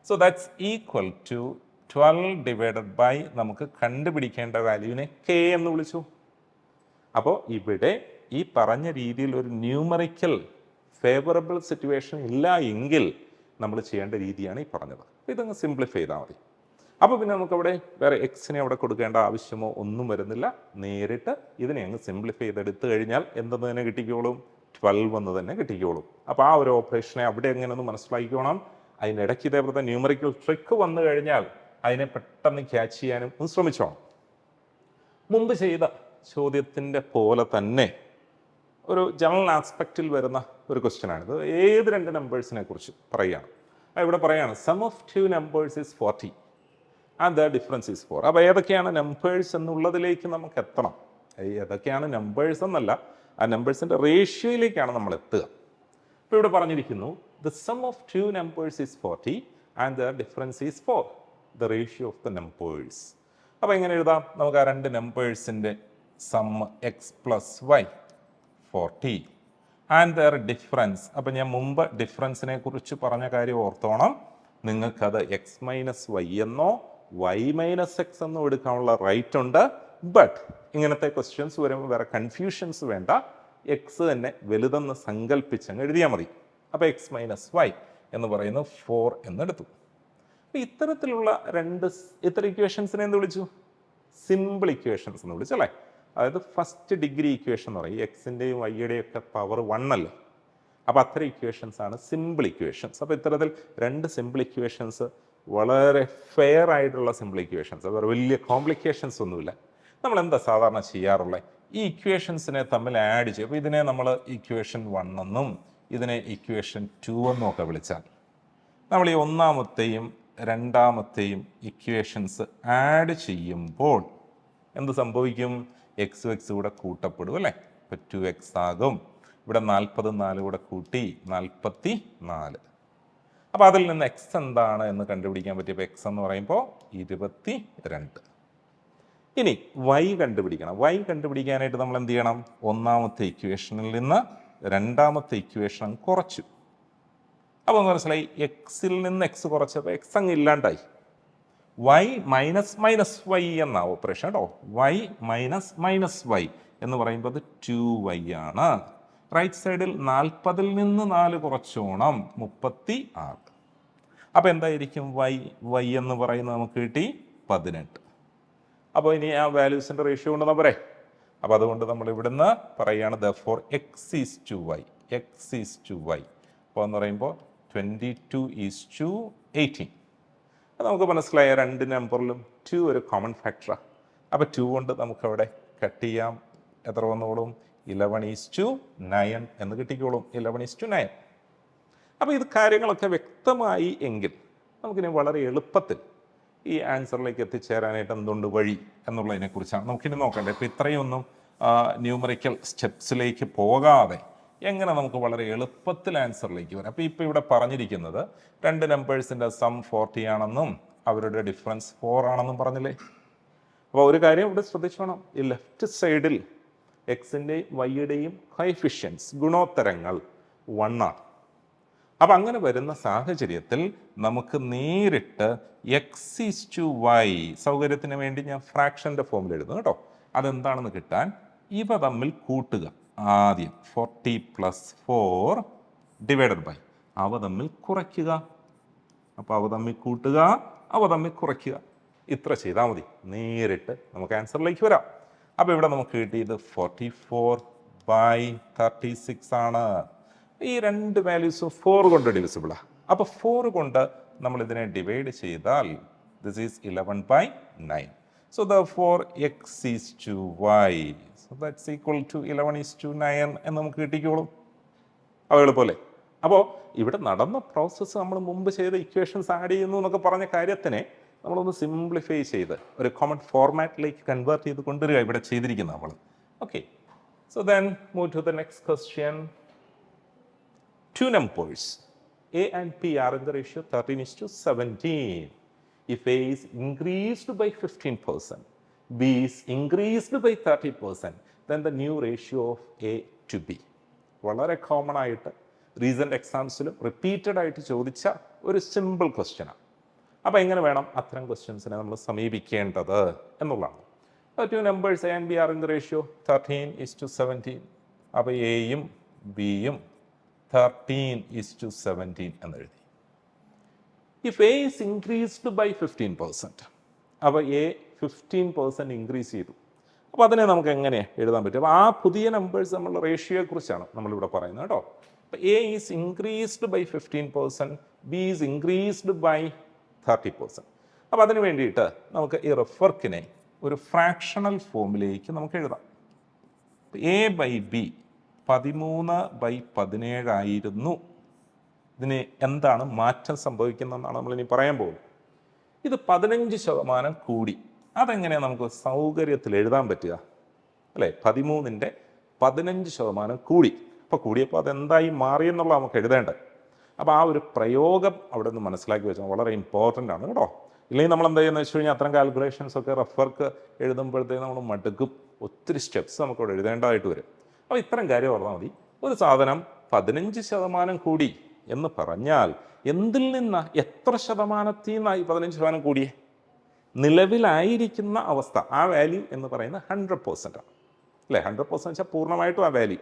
So that's equal to 12 divided by നമുക്ക് കണ്ടുപിടിക്കേണ്ട വാല്യൂവിനെ k എന്ന് വിളിച്ചു. അപ്പോൾ ഇവിടെ ഈ പറഞ്ഞ രീതിയിൽ ഒരു ന്യൂമറിക്കൽ ഫേവറബിൾ സിറ്റുവേഷൻ ഇല്ല എങ്കിൽ നമ്മൾ ചെയ്യേണ്ട രീതിയാണ് ഈ പറഞ്ഞത്. ഇതങ്ങ് സിംപ്ലിഫൈ ചെയ്താൽ മതി. അപ്പോൾ പിന്നെ നമുക്കവിടെ വേറെ എക്സിനെ അവിടെ കൊടുക്കേണ്ട ആവശ്യമോ ഒന്നും വരുന്നില്ല. നേരിട്ട് ഇതിനെ അങ്ങ് സിംപ്ലിഫൈ ചെയ്തെടുത്തു കഴിഞ്ഞാൽ എന്തെന്ന് തന്നെ കിട്ടിക്കോളും? 12 എന്ന് തന്നെ കിട്ടിക്കോളും. അപ്പോൾ ആ ഒരു ഓപ്പറേഷനെ അവിടെ എങ്ങനെയൊന്ന് മനസ്സിലാക്കിക്കോണം. അതിനിടയ്ക്ക് ഇതേപോലത്തെ ന്യൂമറിക്കൽ ട്രിക്ക് വന്നു കഴിഞ്ഞാൽ അതിനെ പെട്ടെന്ന് ക്യാച്ച് ചെയ്യാനും ഒന്ന് ശ്രമിച്ചോണം. മുമ്പ് ചെയ്ത ചോദ്യത്തിൻ്റെ പോലെ തന്നെ ഒരു ജനറൽ ആസ്പെക്റ്റിൽ വരുന്ന ഒരു ക്വസ്റ്റ്യൻ ആണിത്. ഏത് രണ്ട് നമ്പേഴ്സിനെ കുറിച്ച് പറയുകയാണ്. ഇവിടെ പറയുകയാണ് sum of 2 numbers is 40 and the difference is 4. അപ്പോൾ ഏതൊക്കെയാണ് നമ്പേഴ്സ് എന്നുള്ളതിലേക്ക് നമുക്ക് എത്തണം. ഏതൊക്കെയാണ് നമ്പേഴ്സ് എന്നല്ല, ആ നമ്പേഴ്സിൻ്റെ റേഷ്യോയിലേക്കാണ് നമ്മൾ എത്തുക. ഇപ്പോൾ ഇവിടെ പറഞ്ഞിരിക്കുന്നു the sum of 2 numbers is 40 and the difference is 4, the ratio of the numbers. അപ്പോൾ എങ്ങനെ എഴുതാം? നമുക്ക് ആ രണ്ട് നമ്പേഴ്സിൻ്റെ sum x plus y 40 and their difference. അപ്പം ഞാൻ മുമ്പ് ഡിഫറൻസിനെ കുറിച്ച് പറഞ്ഞ കാര്യം ഓർത്തോണം. നിങ്ങൾക്കത് എക്സ് മൈനസ് വൈ എന്നോ വൈ മൈനസ് എക്സ് എന്നോ എടുക്കാനുള്ള റൈറ്റ് ഉണ്ട്. ബട്ട് ഇങ്ങനത്തെ ക്വസ്റ്റ്യൻസ് വരുമ്പോൾ വേറെ കൺഫ്യൂഷൻസ് വേണ്ട. എക്സ് തന്നെ വലുതെന്ന് സങ്കല്പിച്ചങ്ങ് എഴുതിയാൽ മതി. അപ്പോൾ എക്സ് മൈനസ് വൈ എന്ന് പറയുന്നത് 4 എന്നെടുത്തു. അപ്പോൾ ഇത്തരത്തിലുള്ള ഇത്തരം ഇക്വേഷൻസിനെ എന്ത് വിളിച്ചു? സിമ്പിൾ ഇക്വേഷൻസ് എന്ന് വിളിച്ചല്ലേ. അതായത് ഫസ്റ്റ് ഡിഗ്രി ഇക്വേഷൻ എന്ന് പറയും. എക്സിൻ്റെയും വൈയുടെയും ഒക്കെ പവർ 1 അല്ലേ. അപ്പോൾ അത്തരം ഇക്വേഷൻസ് ആണ് സിമ്പിൾ ഇക്വേഷൻസ്. അപ്പോൾ ഇത്തരത്തിൽ രണ്ട് സിമ്പിൾ ഇക്വേഷൻസ് വളരെ ഫെയർ ആയിട്ടുള്ള സിമ്പിൾ ഇക്വേഷൻസ്, അത് വലിയ കോംപ്ലിക്കേഷൻസ് ഒന്നുമില്ല. നമ്മൾ എന്താ സാധാരണ ചെയ്യാറുള്ളത്? ഈ ഇക്വേഷൻസിനെ തമ്മിൽ ആഡ് ചെയ്യും. അപ്പോൾ ഇതിനെ നമ്മൾ ഇക്വേഷൻ 1 എന്നും ഇതിനെ ഇക്വേഷൻ 2 എന്നും ഒക്കെ വിളിച്ചാൽ നമ്മൾ ഈ ഒന്നാമത്തെയും രണ്ടാമത്തെയും ഇക്വേഷൻസ് ആഡ് ചെയ്യുമ്പോൾ എന്ത് സംഭവിക്കും? എക്സ് കൂടെ കൂട്ടപ്പെടും അല്ലേ. ഇപ്പോൾ 2x ആകും. ഇവിടെ 40 4 കൂടെ കൂട്ടി 44. അപ്പോൾ അതിൽ നിന്ന് എക്സ് എന്താണ് എന്ന് കണ്ടുപിടിക്കാൻ പറ്റിയപ്പോൾ എക്സ് എന്ന് പറയുമ്പോൾ 22. ഇനി വൈ കണ്ടുപിടിക്കണം. വൈ കണ്ടുപിടിക്കാനായിട്ട് നമ്മൾ എന്ത് ചെയ്യണം? ഒന്നാമത്തെ ഇക്വേഷനിൽ നിന്ന് രണ്ടാമത്തെ ഇക്വേഷൻ കുറച്ചു. അപ്പോൾ മനസ്സിലായി, എക്സിൽ നിന്ന് എക്സ് കുറച്ചപ്പോൾ എക്സ് അങ്ങ് ഇല്ലാണ്ടായി. വൈ മൈനസ് വൈ എന്ന ഓപ്പറേഷൻ കേട്ടോ. വൈ മൈനസ് വൈ എന്ന് പറയുമ്പോൾ അത് 2y ആണ്. റൈറ്റ് സൈഡിൽ 40 നിന്ന് 4 കുറച്ചോണം 36. അപ്പോൾ എന്തായിരിക്കും വൈ എന്ന് പറയുന്നത്? നമുക്ക് കിട്ടി 18. അപ്പോൾ ഇനി ആ വാല്യൂസിൻ്റെ റേഷ്യോ കൊണ്ട് പോരെ. അപ്പോൾ അതുകൊണ്ട് നമ്മൾ ഇവിടുന്ന് പറയുകയാണ് therefore x is to y. അപ്പോൾ എന്ന് പറയുമ്പോൾ 22:18. നമുക്ക് മനസ്സിലായ രണ്ട് നമ്പറിലും 2 ഒരു കോമൺ ഫാക്ടറാണ്. അപ്പോൾ 2 കൊണ്ട് നമുക്കവിടെ കട്ട് ചെയ്യാം. എത്ര വന്നോളും? 11:9 എന്ന് കിട്ടിക്കോളും. 11:9. അപ്പോൾ ഇത് കാര്യങ്ങളൊക്കെ വ്യക്തമായി എങ്കിൽ നമുക്കിനി വളരെ എളുപ്പത്തിൽ ഈ ആൻസറിലേക്ക് എത്തിച്ചേരാനായിട്ട് എന്തുണ്ട് വഴി എന്നുള്ളതിനെക്കുറിച്ചാണ് നമുക്കിനി നോക്കേണ്ടത്. ഇപ്പോൾ ഇത്രയൊന്നും ന്യൂമറിക്കൽ സ്റ്റെപ്സിലേക്ക് പോകാതെ എങ്ങനെ നമുക്ക് വളരെ എളുപ്പത്തിൽ ആൻസറിലേക്ക് വരാം. അപ്പോൾ ഇപ്പോൾ ഇവിടെ പറഞ്ഞിരിക്കുന്നത് രണ്ട് നമ്പേഴ്സിൻ്റെ സം 40 ആണെന്നും അവരുടെ ഡിഫറൻസ് 4 ആണെന്നും പറഞ്ഞില്ലേ. അപ്പോൾ ഒരു കാര്യം ഇവിടെ ശ്രദ്ധിച്ചോണം, ഈ ലെഫ്റ്റ് സൈഡിൽ എക്സിൻ്റെയും വൈയുടെയും കോഎഫിഷ്യൻസ് ഗുണോത്തരങ്ങൾ 1 ആണ്. അപ്പം അങ്ങനെ വരുന്ന സാഹചര്യത്തിൽ നമുക്ക് നേരിട്ട് x/y, സൗകര്യത്തിന് വേണ്ടി ഞാൻ ഫ്രാക്ഷൻ്റെ ഫോമിൽ എഴുതുന്നു കേട്ടോ, അതെന്താണെന്ന് കിട്ടാൻ ഇവ തമ്മിൽ കൂട്ടുക. ആദ്യം 40 + 4 ഡിവൈഡഡ് ബൈ അവ തമ്മിൽ കുറയ്ക്കുക. അപ്പോൾ അവ തമ്മിൽ കൂട്ടുക, അവ തമ്മിൽ കുറയ്ക്കുക. ഇത്ര ചെയ്താൽ മതി, നേരിട്ട് നമുക്ക് ആൻസറിലേക്ക് വരാം. അപ്പോൾ ഇവിടെ നമുക്ക് കിട്ടിയത് 44/36 ആണ്. ഈ രണ്ട് വാല്യൂസും 4 കൊണ്ട് ഡിവിസിബിളാണ്. അപ്പോൾ 4 കൊണ്ട് നമ്മൾ ഇതിനെ ഡിവൈഡ് ചെയ്താൽ this is 11/9. So therefore x/y, so that's equal to 11:9 എന്ന് നമുക്ക് കിട്ടിക്കോളും. അവ എളുപ്പമല്ലേ? അപ്പോൾ ഇവിടെ നടന്ന പ്രോസസ്സ് നമ്മൾ മുമ്പ് ചെയ്ത ഇക്വേഷൻസ് ആഡ് ചെയ്യുന്നു എന്നൊക്കെ പറഞ്ഞ കാര്യത്തിനെ നമ്മളൊന്ന് സിംപ്ലിഫൈ ചെയ്ത് ഒരു കോമൺ ഫോർമാറ്റിലേക്ക് കൺവേർട്ട് ചെയ്ത് കൊണ്ടുവരിക ഇവിടെ ചെയ്തിരിക്കുന്നത് നമ്മൾ. Okay, so then move to the next question. Two numbers A and P are in the ratio 13:17. If A is increased by 15%, B is increased by 30%, then the new ratio of A to B. വളരെ common ആയിട്ട് recent എക്സാംസിലും repeated ആയിട്ട് ചോദിച്ച ഒരു simple ക്വസ്റ്റ്യനാണ്. അപ്പോൾ എങ്ങനെ വേണം അത്തരം ക്വസ്റ്റ്യൻസിനെ നമ്മൾ സമീപിക്കേണ്ടത് എന്നുള്ളതാണ്. Two numbers A and B are in the ratio 13:17. അപ്പോൾ എയും ബിയും 13:17 എന്നെഴുതി. If A is increased by 15%, അപ്പോൾ എ 15% ഇൻക്രീസ് ചെയ്തു. അപ്പോൾ അതിനെ നമുക്ക് എങ്ങനെ എഴുതാൻ പറ്റും? അപ്പോൾ ആ പുതിയ നമ്പേഴ്സ് നമ്മളുടെ റേഷ്യോയെക്കുറിച്ചാണ് നമ്മളിവിടെ പറയുന്നത് കേട്ടോ. അപ്പോൾ A is increased by 15%, B is increased by 30%. അപ്പോൾ അതിന് വേണ്ടിയിട്ട് നമുക്ക് ഈ റെഫർക്കിനെ ഒരു ഫ്രാക്ഷണൽ ഫോമിലേക്ക് നമുക്ക് എഴുതാം. എ ബൈ ബി 13/17 ആയിരുന്നു. ഇതിന് എന്താണ് മാറ്റം സംഭവിക്കുന്നതെന്നാണ് നമ്മളിനി പറയാൻ പോകുന്നത്. ഇത് 15% കൂടി. അതെങ്ങനെയാണ് നമുക്ക് സൗകര്യത്തിൽ എഴുതാൻ പറ്റുക അല്ലേ? 13ൻ്റെ 15% കൂടി. അപ്പോൾ കൂടിയപ്പോൾ അതെന്തായി മാറിയെന്നുള്ള നമുക്ക് എഴുതേണ്ടത്. അപ്പോൾ ആ ഒരു പ്രയോഗം അവിടെ നിന്ന് മനസ്സിലാക്കി വെച്ചാൽ വളരെ ഇമ്പോർട്ടൻ്റ് ആണ് കേട്ടോ. ഇല്ലെങ്കിൽ നമ്മൾ എന്താ ചെയ്യുന്നത് വെച്ച് കഴിഞ്ഞാൽ അത്തരം കാൽക്കുലേഷൻസ് ഒക്കെ റെഫർക്ക് എഴുതുമ്പോഴത്തേക്ക് നമ്മൾ മടുക്കും. ഒത്തിരി സ്റ്റെപ്സ് നമുക്ക് അവിടെ എഴുതേണ്ടതായിട്ട് വരും. അപ്പോൾ ഇത്തരം കാര്യം ഓർത്താൽ മതി. ഒരു സാധനം 15% കൂടി എന്ന് പറഞ്ഞാൽ എന്തിൽ നിന്നാ, എത്ര ശതമാനത്തിൽ നിന്നായി 15% കൂടിയേ? നിലവിലായിരിക്കുന്ന അവസ്ഥ, ആ വാല്യൂ എന്ന് പറയുന്നത് 100% ആണ് അല്ലേ? 100% വെച്ചാൽ പൂർണ്ണമായിട്ടും ആ വാല്യൂ,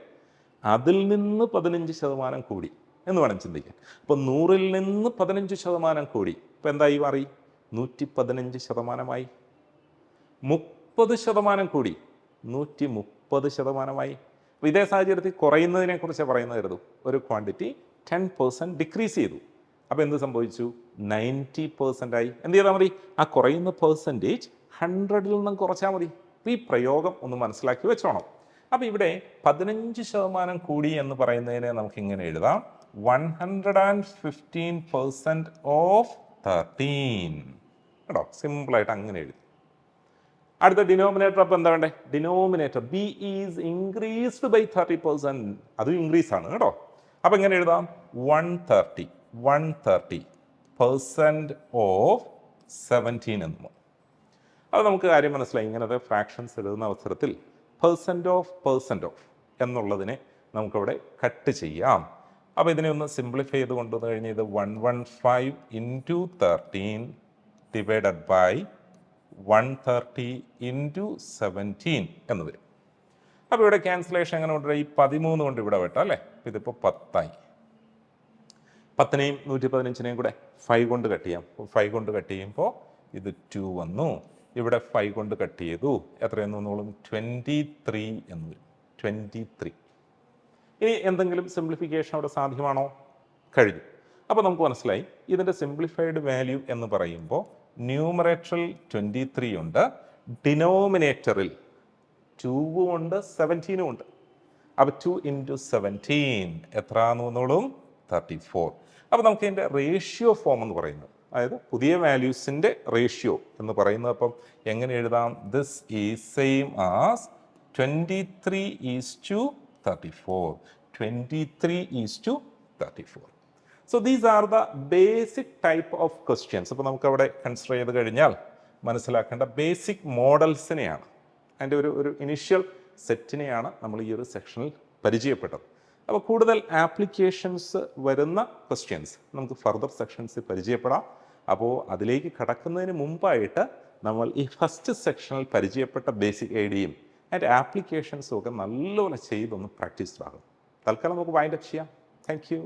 അതിൽ നിന്ന് 15% കൂടി എന്ന് വേണം ചിന്തിക്കാൻ. അപ്പോൾ 100ൽ നിന്ന് 15% കൂടി, ഇപ്പോൾ എന്തായി മാറി? 115%. 30% കൂടി 130%. അപ്പോൾ ഇതേ സാഹചര്യത്തിൽ കുറയുന്നതിനെ കുറിച്ച് പറയുന്നതായിരുന്നു. ഒരു ക്വാണ്ടിറ്റി 10% ഡിക്രീസ് ചെയ്തു. അപ്പോൾ എന്ത് സംഭവിച്ചു? 90% ആയി. എന്ത് ചെയ്താൽ മതി? ആ കുറയുന്ന പെർസെൻറ്റേജ് 100ൽ നിന്നും കുറച്ചാൽ മതി. ഈ പ്രയോഗം ഒന്ന് മനസ്സിലാക്കി വെച്ചോണം. അപ്പോൾ ഇവിടെ 15% കൂടി എന്ന് പറയുന്നതിനെ നമുക്ക് ഇങ്ങനെ എഴുതാം: 115% ഓഫ് 13 കേട്ടോ. സിമ്പിളായിട്ട് അങ്ങനെ എഴുതി. അടുത്ത ഡിനോമിനേറ്റർ അപ്പോൾ എന്താ വേണ്ടേ? Denominator B is increased by 30%. അതും ഇൻക്രീസ് ആണ് കേട്ടോ. അപ്പോൾ എങ്ങനെ എഴുതാം? 130% ഓഫ് 17 എന്നും. അത് നമുക്ക് കാര്യം മനസ്സിലായി. ഇങ്ങനത്തെ ഫ്രാക്ഷൻസ് എഴുതുന്ന അവസരത്തിൽ പെർസെൻറ്റ് ഓഫ് എന്നുള്ളതിനെ നമുക്കവിടെ കട്ട് ചെയ്യാം. അപ്പോൾ ഇതിനെ ഒന്ന് സിംപ്ലിഫൈ ചെയ്ത് കൊണ്ടുവന്ന് കഴിഞ്ഞാൽ ഇത് 115 × 13 ഡിവൈഡഡ് ബൈ 130 × 17 എന്ന് വരും. അപ്പോൾ ഇവിടെ ക്യാൻസലേഷൻ എങ്ങനെ കൊണ്ടുവരാം? ഈ 13 കൊണ്ട് ഇവിടെ വെട്ടാം അല്ലേ? ഇതിപ്പോൾ 10 ആയി. 10നെയും 115നെയും കൂടെ 5 കൊണ്ട് കട്ട് ചെയ്യാം. 5 കൊണ്ട് കട്ട് ചെയ്യുമ്പോൾ ഇത് 2 വന്നു. ഇവിടെ 5 കൊണ്ട് കട്ട് ചെയ്തു. എത്രയെന്ന് വന്നോളും? 23 എന്ന് വരും. 23. ഇനി എന്തെങ്കിലും സിംപ്ലിഫിക്കേഷൻ അവിടെ സാധ്യമാണോ? കഴിഞ്ഞു. അപ്പോൾ നമുക്ക് മനസ്സിലായി ഇതിൻ്റെ സിംപ്ലിഫൈഡ് വാല്യൂ എന്ന് പറയുമ്പോൾ ന്യൂമറേറ്ററിൽ 23 ഉണ്ട്, ഡിനോമിനേറ്ററിൽ 2 ഉണ്ട്, 17 ഉണ്ട്. അപ്പോൾ 2 × 17 എത്രയാണെന്ന് വന്നോളും? 34. അപ്പോൾ നമുക്ക് ഇതിൻ്റെ റേഷ്യോ ഫോം എന്ന് പറയുന്നത്, അതായത് പുതിയ വാല്യൂസിൻ്റെ റേഷ്യോ എന്ന് പറയുന്നത് അപ്പം എങ്ങനെ എഴുതാം? This is same as 23:34. 23:34. So these are the basic type of questions. അപ്പോൾ നമുക്ക് അവിടെ കൺസിഡർ ചെയ്ത് കഴിഞ്ഞാൽ മനസ്സിലാക്കേണ്ട ബേസിക് മോഡൽസിനെയാണ്, അതിൻ്റെ ഒരു ഇനിഷ്യൽ സെറ്റിനെയാണ് നമ്മൾ ഈ ഒരു സെക്ഷനിൽ പരിചയപ്പെട്ടത്. അപ്പോൾ കൂടുതൽ ആപ്ലിക്കേഷൻസ് വരുന്ന ക്വസ്റ്റ്യൻസ് നമുക്ക് ഫർദർ സെക്ഷൻസിൽ പരിചയപ്പെടാം. അപ്പോൾ അതിലേക്ക് കടക്കുന്നതിന് മുമ്പായിട്ട് നമ്മൾ ഈ ഫസ്റ്റ് സെക്ഷനിൽ പരിചയപ്പെട്ട ബേസിക് ഐഡിയയും അതിൻ്റെ ആപ്ലിക്കേഷൻസും ഒക്കെ നല്ലപോലെ ചെയ്തൊന്ന് പ്രാക്ടീസ്ഡ് ആകും. തൽക്കാലം നമുക്ക് വൈൻഡ് അപ്പ് ചെയ്യാം. Thank you.